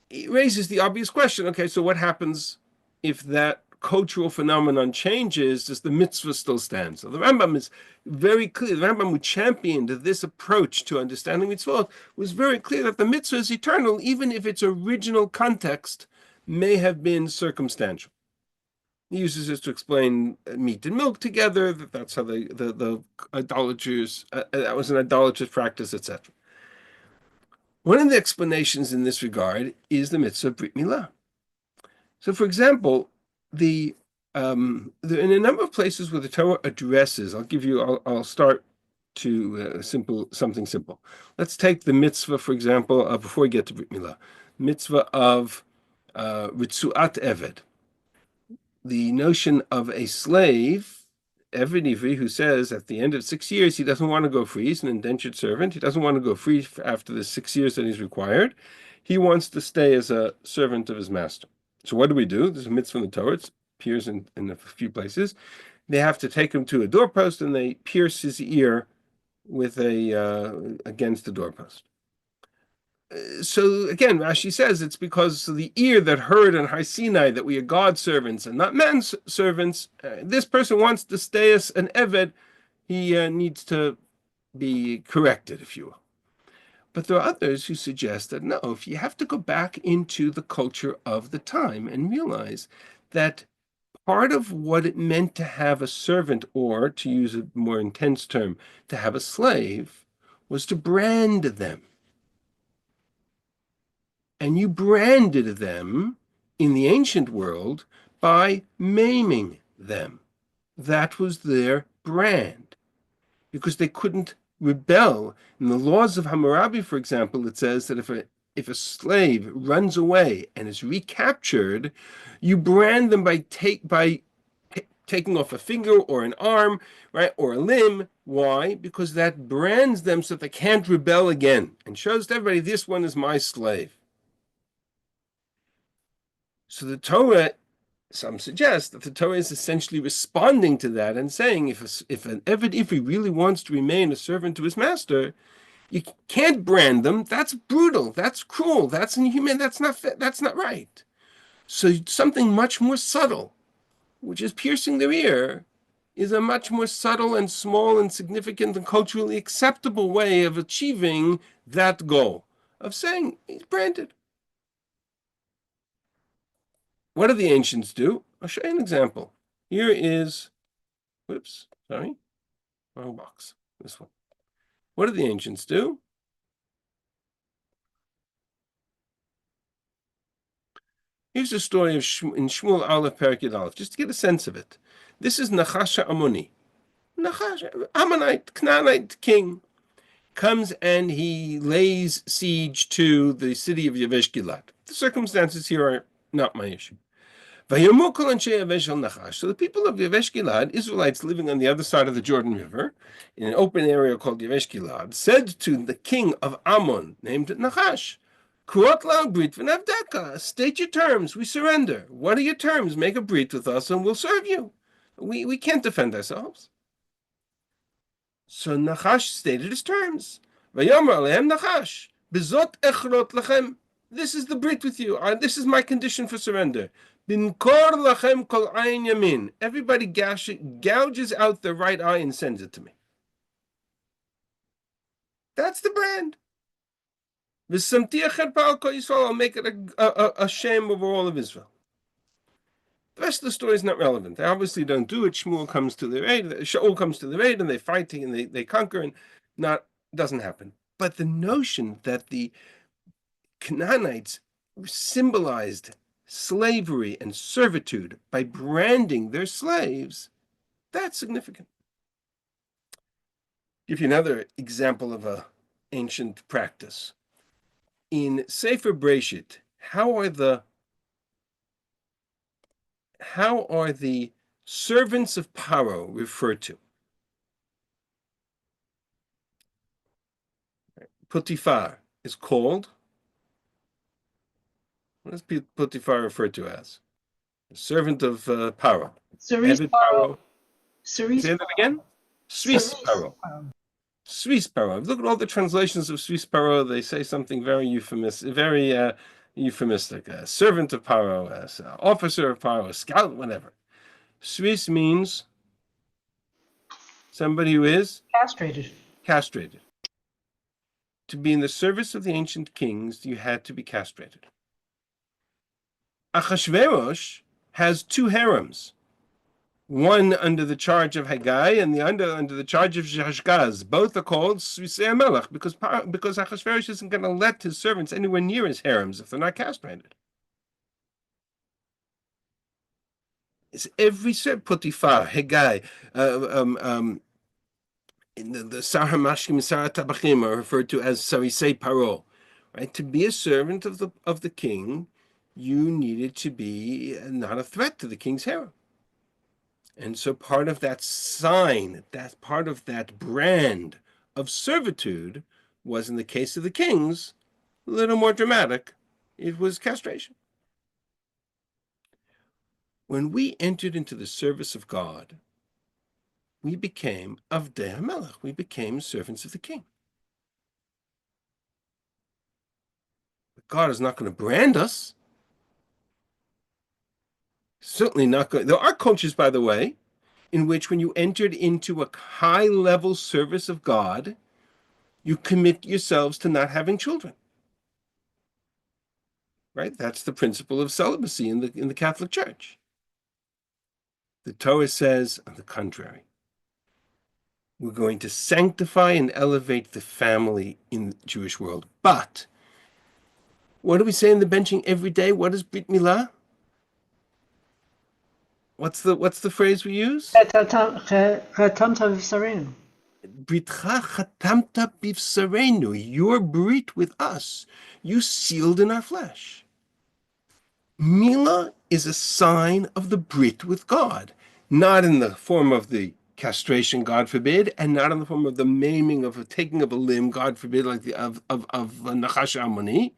It raises the obvious question, okay, so what happens if that cultural phenomenon changes? Does the mitzvah still stand? So the Rambam is very clear. The Rambam, who championed this approach to understanding mitzvot, was very clear that the mitzvah is eternal, even if its original context may have been circumstantial. He uses this to explain meat and milk together, that's how the idolaters, that was an idolatrous practice, etc. One of the explanations in this regard is the mitzvah of Brit Milah. So, for example, in a number of places where the Torah addresses, I'll start to something simple. Let's take the mitzvah, for example, before we get to Brit Milah, mitzvah of Ritzuat Eved. The notion of a slave, Eved Ivri, who says at the end of 6 years he doesn't want to go free. He's an indentured servant. He doesn't want to go free after the 6 years that he's required. He wants to stay as a servant of his master. So what do? There's a mitzvah in the Torah. It appears in a few places. They have to take him to a doorpost and they pierce his ear with against the doorpost. So again, Rashi says it's because the ear that heard in Har Sinai that we are God's servants and not man's servants. This person wants to stay as an Eved. He needs to be corrected, if you will. But there are others who suggest that no, if you have to go back into the culture of the time and realize that part of what it meant to have a servant, or to use a more intense term, to have a slave, was to brand them. And you branded them in the ancient world by maiming them. That was their brand, because they couldn't rebel. In the laws of Hammurabi, for example, it says that if a slave runs away and is recaptured, you brand them by taking off a finger or an arm, right, or a limb. Why? Because that brands them so that they can't rebel again and shows to everybody, this one is my slave. So the Torah, some suggest that the Torah is essentially responding to that and saying, if an Eved Ivri really wants to remain a servant to his master, you can't brand them. That's brutal. That's cruel. That's inhuman. That's not right. So something much more subtle, which is piercing their ear, is a much more subtle and small and significant and culturally acceptable way of achieving that goal, of saying he's branded. What do the ancients do? I'll show you an example. Here is, wrong box, this one. What do the ancients do? Here's a story of in Shmuel Aleph Perek Yud Aleph, just to get a sense of it. This is Nachash Ammoni. Nachash, Ammonite, Canaanite king, comes and he lays siege to the city of Yavesh Gilad. The circumstances here are not my issue. So the people of Yavesh Gilad, Israelites living on the other side of the Jordan River, in an open area called Yavesh Gilad, said to the king of Ammon, named Nachash, Kuot la brit v'navdeka, state your terms, we surrender. What are your terms? Make a brit with us and we'll serve you. We can't defend ourselves. So Nachash stated his terms. Vayomer alehem Nachash, bezot echrot lachem. This is the brit with you. This is my condition for surrender. Binkor lachem kol ayin yamin. Everybody gouges out their right eye and sends it to me. That's the brand. I'll make it a shame over all of Israel. The rest of the story is not relevant. They obviously don't do it. Shmuel comes to their aid. Shaul comes to their aid, and they fight and they conquer, and doesn't happen. But the notion that the Canaanites symbolized slavery and servitude by branding their slaves, that's significant. Give you another example of an ancient practice. In Sefer Breshit, how are the servants of Paro referred to? Potiphar is called. What is Potiphar referred to as? A servant of Paro. Cerise Paro. Say that again? Swiss Paro. Swiss Paro. Look at all the translations of Swiss Paro. They say something very euphemistic. Servant of Paro, officer of Paro, scout, whatever. Swiss means somebody who is castrated. To be in the service of the ancient kings, you had to be castrated. Achashverosh has two harems, one under the charge of Haggai and the under the charge of Shashgaz. Both are called Svisei Melech because Achashverosh isn't going to let his servants anywhere near his harems if they're not castrated. It's every Potiphar, Haggai, in the Sarah Mashkim, Sarah Tabachim are referred to as Sarisei Paro. Right? To be a servant of the king, you needed to be not a threat to the king's harem. And so part of that sign, that part of that brand of servitude was, in the case of the kings, a little more dramatic. It was castration. When we entered into the service of God, we became Avdei HaMelech. We became servants of the king. But God is not going to brand us. Certainly not going. There are cultures, by the way, in which when you entered into a high-level service of God, you commit yourselves to not having children. Right? That's the principle of celibacy in the Catholic Church. The Torah says, on the contrary, we're going to sanctify and elevate the family in the Jewish world. But what do we say in the benching every day? What is Brit Milah? What's the phrase we use? Chatamta v'sareinu. Britcha chatamta b'v'sareinu. Your brit with us, you sealed in our flesh. Milah is a sign of the brit with God, not in the form of the castration, God forbid, and not in the form of the maiming of a taking of a limb, God forbid, like the of Nachash Ammoni.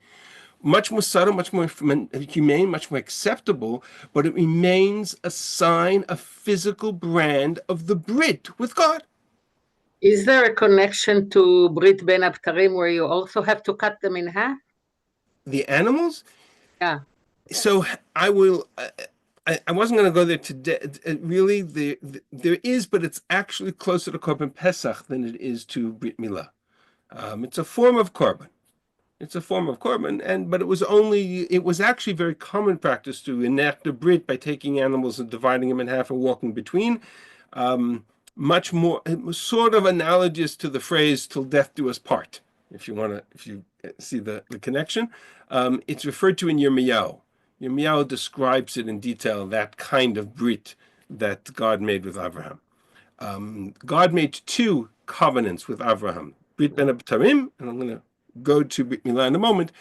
Much more subtle, much more humane, much more acceptable, but it remains a sign, a physical brand of the Brit with God. Is there a connection to Brit Ben Abtarim where you also have to cut them in half? The animals? Yeah. So I will. I wasn't going to go there today. Really, there is, but it's actually closer to Korban Pesach than it is to Brit Milah. It's a form of Korban. It's a form of korban, but it was actually very common practice to enact a brit by taking animals and dividing them in half and walking between. Much more, it was sort of analogous to the phrase "till death do us part." If you see the connection, it's referred to in Yirmiyahu. Yirmiyahu describes it in detail, that kind of brit that God made with Abraham. God made two covenants with Abraham: Brit Ben Abtarim, and I'm going to go to Brit Milah in a moment.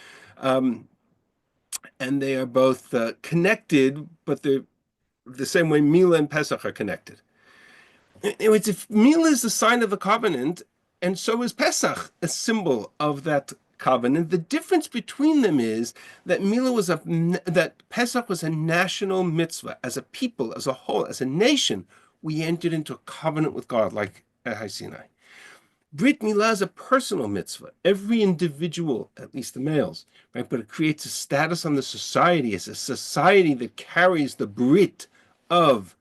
and they are both connected, but they're the same way Mila and Pesach are connected. It's if Mila is the sign of the covenant, and so is Pesach, a symbol of that covenant. The difference between them is that that Pesach was a national mitzvah. As a people, as a whole, as a nation, we entered into a covenant with God, like at Har Sinai. Brit Milah is a personal mitzvah. Every individual, at least the males, right? But it creates a status on the society. It's a society that carries the Brit of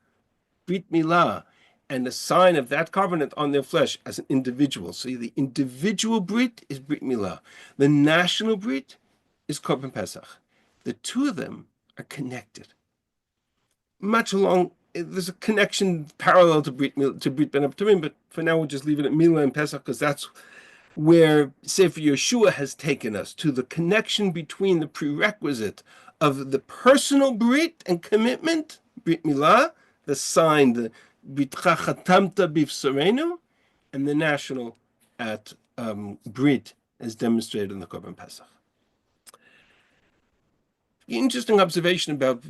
Brit Milah and the sign of that covenant on their flesh as an individual. So the individual Brit is Brit Milah. The national Brit is Korban Pesach. The two of them are connected. There's a connection parallel to Brit Ben Abtarim, but for now we'll just leave it at Milah and Pesach because that's where Sefer Yehoshua has taken us, to the connection between the prerequisite of the personal Brit and commitment, Brit Milah, the sign, the Bitcha Chatamta Bivsarenu, and the national at Brit as demonstrated in the Korban Pesach. Interesting observation about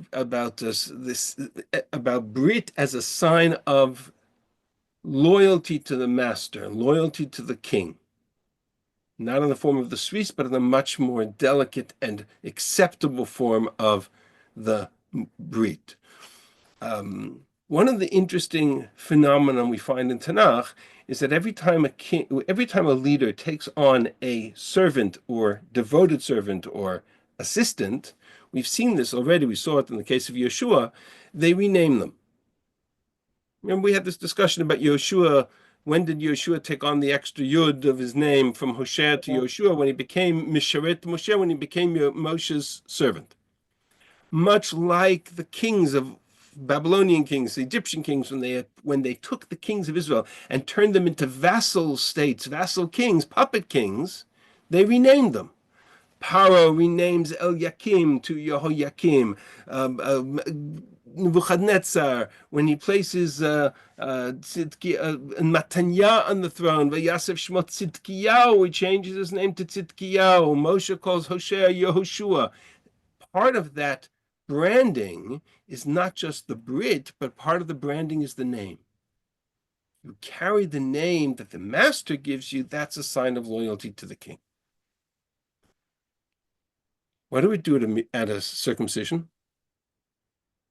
Brit as a sign of loyalty to the master, loyalty to the king. Not in the form of the Swiss, but in a much more delicate and acceptable form of the Brit. One of the interesting phenomena we find in Tanakh is that every time a leader takes on a servant or devoted servant or assistant, we've seen this already. We saw it in the case of Yehoshua. They rename them. Remember, we had this discussion about Yehoshua. When did Yehoshua take on the extra yud of his name from Hosea to Yehoshua? When he became Misharet Moshe, when he became Moshe's servant. Much like the kings of Babylonian kings, the Egyptian kings, when they took the kings of Israel and turned them into vassal states, vassal kings, puppet kings, they renamed them. Paro renames Eliakim to Yehoyakim. Nebuchadnezzar, when he places Matanya on the throne, Vayasef Shmot Tzidkiyahu, he changes his name to Tzidkiyahu. Moshe calls Hosea Yehoshua. Part of that branding is not just the Brit, but part of the branding is the name. You carry the name that the master gives you, that's a sign of loyalty to the king. What do we do at a circumcision?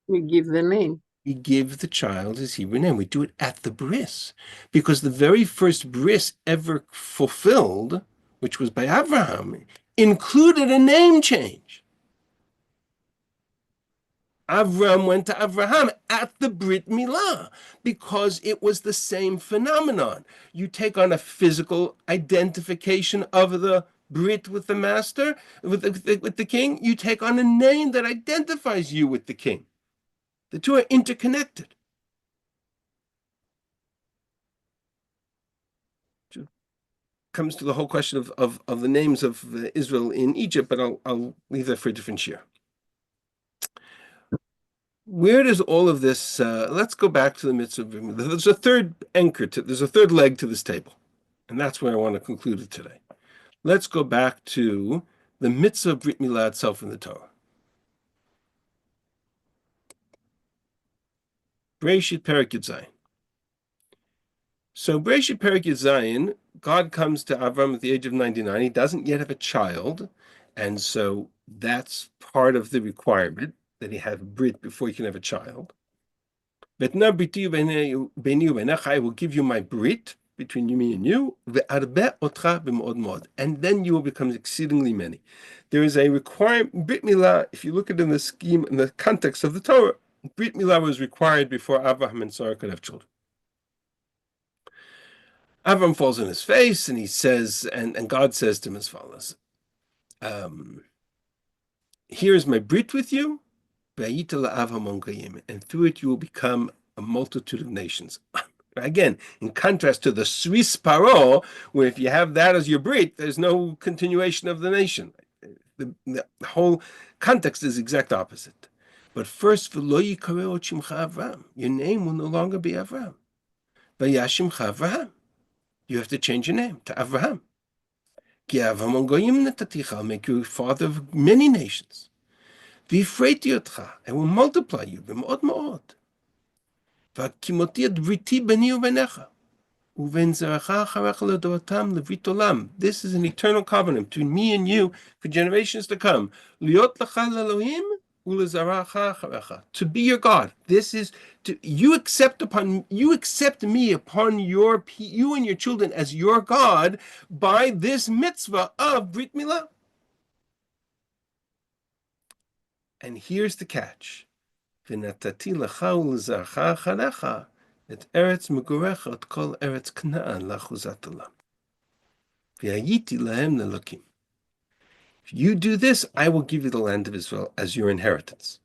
We give the name. We give the child his Hebrew name. We do it at the bris, because the very first bris ever fulfilled, which was by Abraham, included a name change. Avram went to Avraham at the Brit Milah because it was the same phenomenon. You take on a physical identification of the Brit with the master, with the king. You take on a name that identifies you with the king. The two are interconnected. It comes to the whole question of the names of Israel in Egypt, but I'll leave that for a different share. Where does all of this, let's go back to the mitzvah. There's a third there's a third leg to this table, and that's where I want to conclude it today. Let's go back to the mitzvah of Brit Milah itself in the Torah. Bereshit Perek Yud Zayin. So Bereshit Perek Yud Zayin, God comes to Avram at the age of 99. He doesn't yet have a child, and so that's part of the requirement, that he have Brit before he can have a child. I will give you my Brit between me and you, and then you will become exceedingly many. There is a requirement, Brit Milah, if you look at it in the scheme, in the context of the Torah, Brit Milah was required before Abraham and Sarah could have children. Abraham falls on his face and he says, and God says to him as follows, here is my Brit with you, and through it you will become a multitude of nations. Again, in contrast to the Swiss Paro, where if you have that as your Brit, there's no continuation of the nation. The whole context is exact opposite. But first, your name will no longer be Avram. You have to change your name to Avraham. I'll make you father of many nations. V'ifreiti otcha, I will multiply you, b'mod ma'od. V'kimoti et briti b'ni u'b'necha. This is an eternal covenant between me and you for generations to come. To be your God. This is you accept me upon you and your children as your God by this mitzvah of Brit Milah. And here's the catch. V'natati lecha u'lezarcha acharecha et eretz megurecha et kol eretz Kna'an lachuzat olam. V'hayiti lahem lelokim. If you do this, I will give you the land of Israel as your inheritance.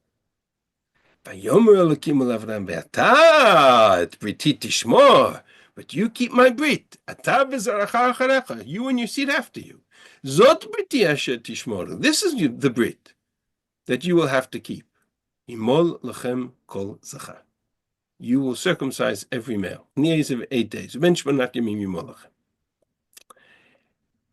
Vayomer Elokim el Avram ve'ata et briti tishmor. But you keep my brit. Ata v'zaracha acharecha. You and your seed after you. Zot briti asher tishmor. This is the brit that you will have to keep. Imol lechem kol zachar. You will circumcise every male in the age of 8 days.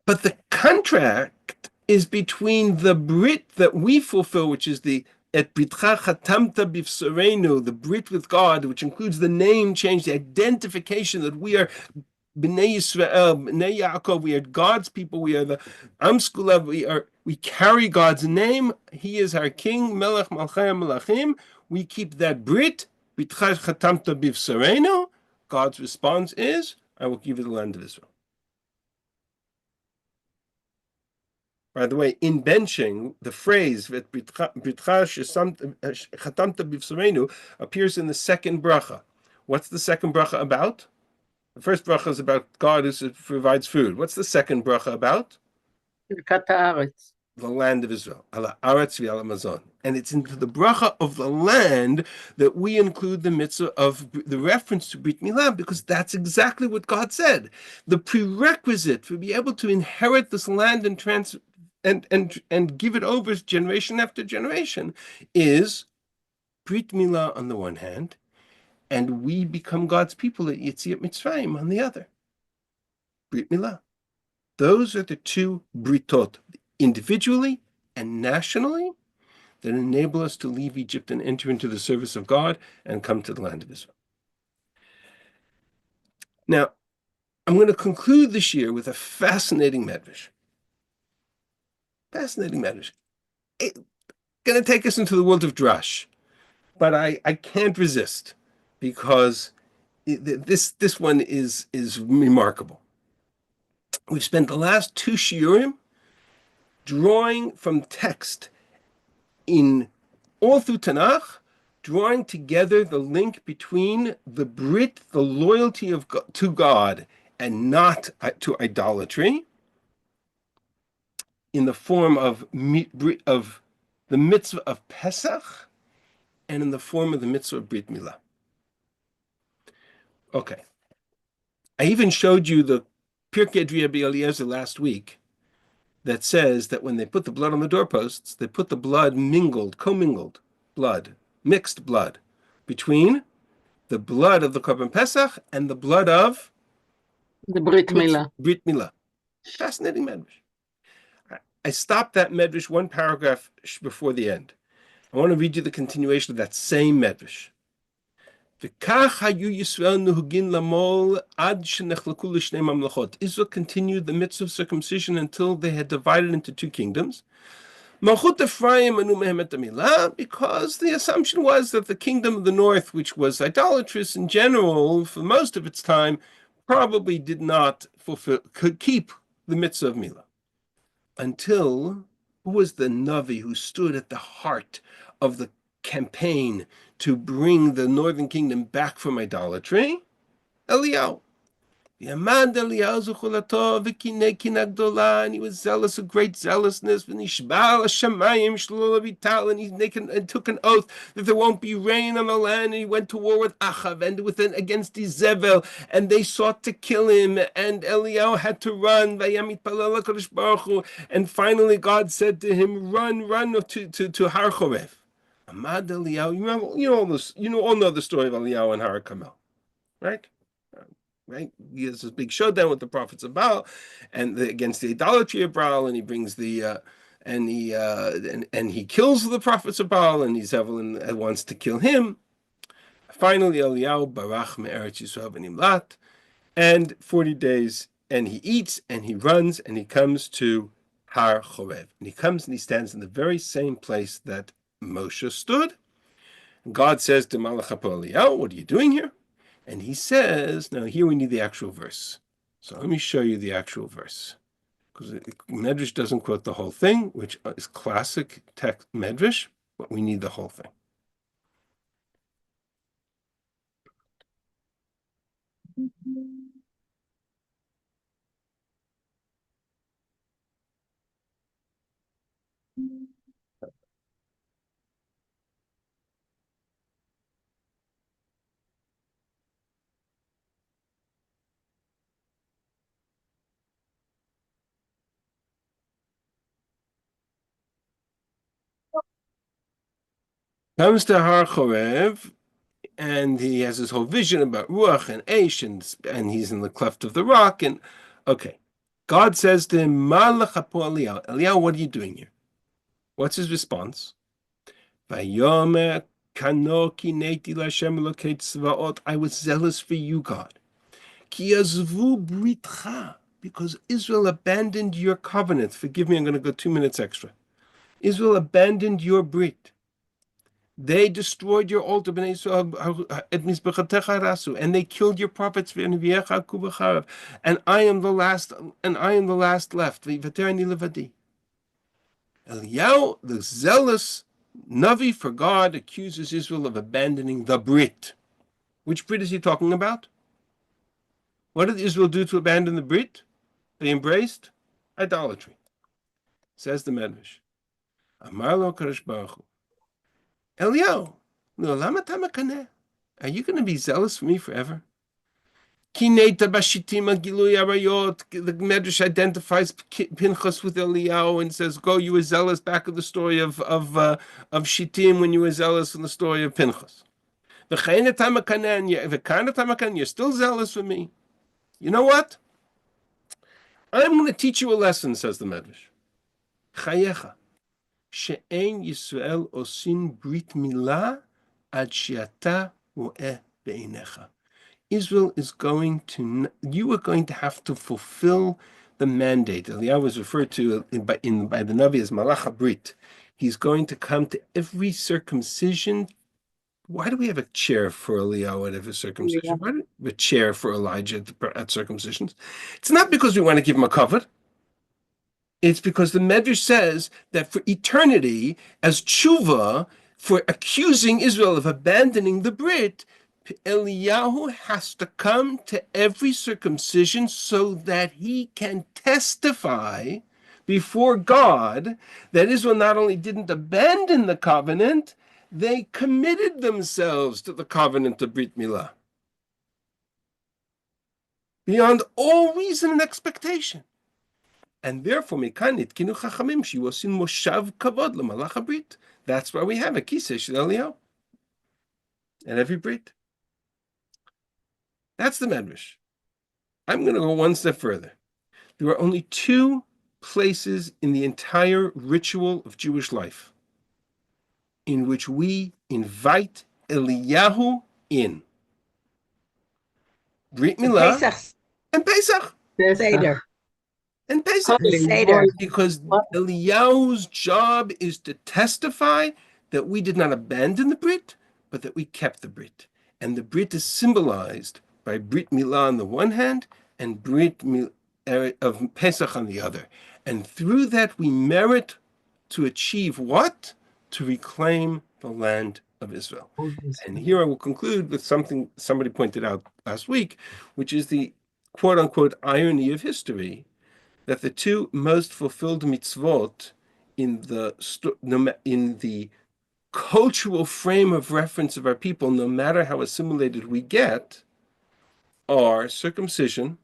But the contract is between the Brit that we fulfill, which is the Et Britcha Chatamta Bifsorenu, the Brit with God, which includes the name change, the identification that we are Bnei Yisrael, Bnei Yaakov, we are God's people, we are the Am Skulav, we carry God's name, He is our King, Melech Malchai Melachim, we keep that Brit, Britcha Chatamta Bifsorenu. God's response is, I will give you the land of Israel. By the way, in benching, the phrase "Britcha chatamta b'v'sorenu" appears in the second bracha. What's the second bracha about? The first bracha is about God who provides food. What's the second bracha about? The land of Israel. Ala aretz v'ala mazon. And it's into the bracha of the land that we include the mitzvah of the reference to Brit Milah, because that's exactly what God said. The prerequisite for being able to inherit this land and give it over generation after generation is Brit Milah on the one hand, and we become God's people at Yetziat Mitzrayim on the other. Brit Milah. Those are the two Britot, individually and nationally, that enable us to leave Egypt and enter into the service of God and come to the land of Israel. Now, I'm going to conclude this year with a fascinating medrash. Fascinating medrash. It's going to take us into the world of Drash, but I can't resist because this one is remarkable. We've spent the last 2 shiurim drawing from text in all through Tanakh, drawing together the link between the Brit, the loyalty to God, and not to idolatry, in the form of the mitzvah of Pesach, and in the form of the mitzvah of Brit Milah. Okay. I even showed you the Pirkei Rabbi Eliezer last week that says that when they put the blood on the doorposts, they put the blood commingled blood, mixed blood, between the blood of the Korban Pesach and the blood of the Brit Milah. Brit Milah. Fascinating medrash. I stopped that medrash one paragraph before the end. I want to read you the continuation of that same medrash. Israel continued the mitzvah of circumcision until they had divided into 2 kingdoms. Because the assumption was that the kingdom of the north, which was idolatrous in general for most of its time, probably could keep the mitzvah of Milah. Until, who was the Navi who stood at the heart of the campaign to bring the northern kingdom back from idolatry? Eliyahu. And he was zealous of great zealousness, and he took an oath that there won't be rain on the land, and he went to war with Achav and against Izebel, and they sought to kill him, and Eliyahu had to run, and finally God said to him, run to Har Chorev. Amad Eliyahu, you all know the story of Eliyahu and Har Carmel, right? Right, he has this big showdown with the prophets of Baal, and against the idolatry of Baal, and he brings the and he kills the prophets of Baal, and Evelyn wants to kill him. Finally, Eliyahu barach me'eretz Yisrael v'nimlat, and 40 days, and he eats, and he runs, and he comes to Har Chorev. And he comes and he stands in the very same place that Moshe stood. God says to Malach Eliyahu, what are you doing here? And he says, now here we need the actual verse. So let me show you the actual verse. Because Medrash doesn't quote the whole thing, which is classic text Medrash, but we need the whole thing. Comes to Har Chorev, and he has this whole vision about Ruach and Eish, and he's in the cleft of the rock. And okay, God says to him, Eliyahu, Eliyahu, what are you doing here? What's his response? Vayomer kano kineti l'Hashem Elokei tzvaot. I was zealous for you, God. Ki azvu britcha, because Israel abandoned your covenant. Forgive me, I'm going to go 2 minutes extra. Israel abandoned your brit. They destroyed your altar, and they killed your prophets, and I am the last, left. Eliyahu, the zealous Navi for God, accuses Israel of abandoning the Brit. Which Brit is he talking about? What did Israel do to abandon the Brit? They embraced idolatry. Says the Medrash. Amar lo Kadosh Baruch Hu, Eliyahu, are you going to be zealous for me forever? The Medrash identifies Pinchas with Eliyahu and says, "Go, you were zealous." Back of the story of Shittim, when you were zealous in the story of Pinchas. You're still zealous for me. You know what? I'm going to teach you a lesson, says the Medrash. Chayecha. She'en Yisrael osin brit milah ad she'ata ro'eh be'einecha. Israel is going to, you are going to have to fulfill the mandate. Eliyahu was referred to by the Navi as Malach Brit. He's going to come to every circumcision. Why do we have a chair for Eliyahu at every circumcision? Why do we have a chair for Elijah at circumcisions? It's not because we want to give him a covet. It's because the Medrash says that for eternity, as tshuva, for accusing Israel of abandoning the Brit, Eliyahu has to come to every circumcision so that he can testify before God that Israel not only didn't abandon the covenant, they committed themselves to the covenant of Brit Milah. Beyond all reason and expectation. And therefore, mekanit kinu chachamim shivosin moshav kavod lemalach habrit. That's why we have a kiseh shel Eliyahu and every brit. That's the Medrash. I'm going to go one step further. There are only 2 places in the entire ritual of Jewish life in which we invite Eliyahu in. Brit Milah and Pesach. Seder. And Pesach. Seder. Because Eliyahu's job is to testify that we did not abandon the Brit, but that we kept the Brit. And the Brit is symbolized by Brit Milah on the one hand and Brit of Pesach on the other. And through that we merit to achieve what? To reclaim the land of Israel. And here I will conclude with something somebody pointed out last week, which is the quote-unquote irony of history, that the 2 most fulfilled mitzvot in the cultural frame of reference of our people, no matter how assimilated we get, are circumcision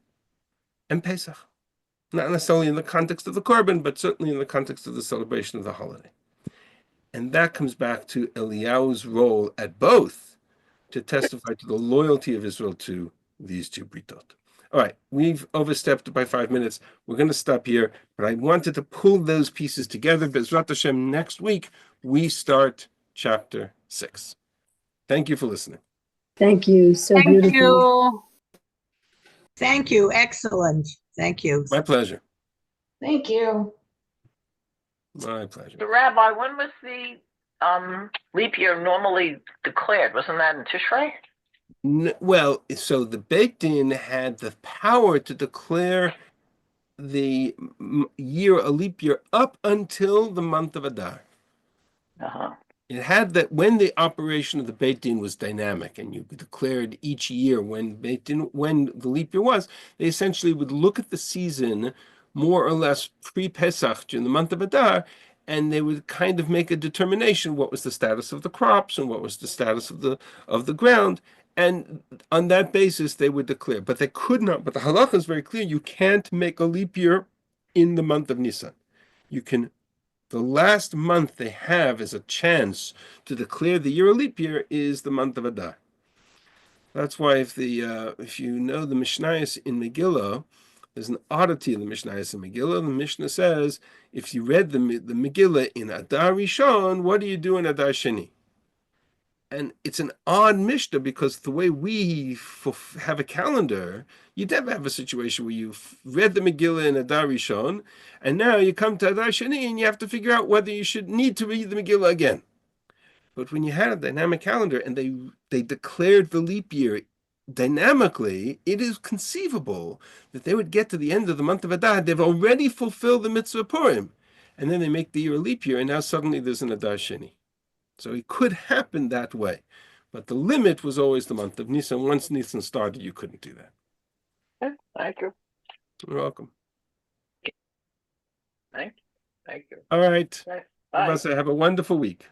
and Pesach. Not necessarily in the context of the Korban, but certainly in the context of the celebration of the holiday. And that comes back to Eliyahu's role at both to testify to the loyalty of Israel to these 2 britot. All right, we've overstepped by 5 minutes. We're going to stop here, but I wanted to pull those pieces together. Bezrat Hashem, next week we start chapter 6. Thank you for listening. Thank you. So Thank beautiful. you. Thank you. Excellent. Thank you. My pleasure. Thank you. My pleasure. The Rabbi, when was the leap year normally declared? Wasn't that in Tishrei? Well, so the Beit Din had the power to declare the year a leap year up until the month of Adar. Uh-huh. It had that when the operation of the Beit Din was dynamic, and you declared each year when when the leap year was, they essentially would look at the season more or less pre-Pesach in the month of Adar, and they would kind of make a determination what was the status of the crops and what was the status of the ground, and on that basis they would declare. But they could not. But the halacha is very clear: you can't make a leap year in the month of Nisan. You can. The last month they have as a chance to declare the year a leap year is the month of Adar. That's why if you know the Mishnayos in Megillah, there's an oddity in the Mishnayos in Megillah. The Mishnah says if you read the Megillah in Adar Rishon, what do you do in Adar Sheni? And it's an odd Mishnah because the way we have a calendar, you never have a situation where you've read the Megillah in Adar Rishon, and now you come to Adar Sheni and you have to figure out whether you should need to read the Megillah again. But when you had a dynamic calendar and they declared the leap year dynamically, it is conceivable that they would get to the end of the month of Adar, they've already fulfilled the mitzvah Purim, and then they make the year a leap year, and now suddenly there's an Adar Sheni. So it could happen that way. But the limit was always the month of Nisan. Once Nisan started, you couldn't do that. Okay, thank you. You're welcome. Thank you. All right. Okay, bye. Have a wonderful week.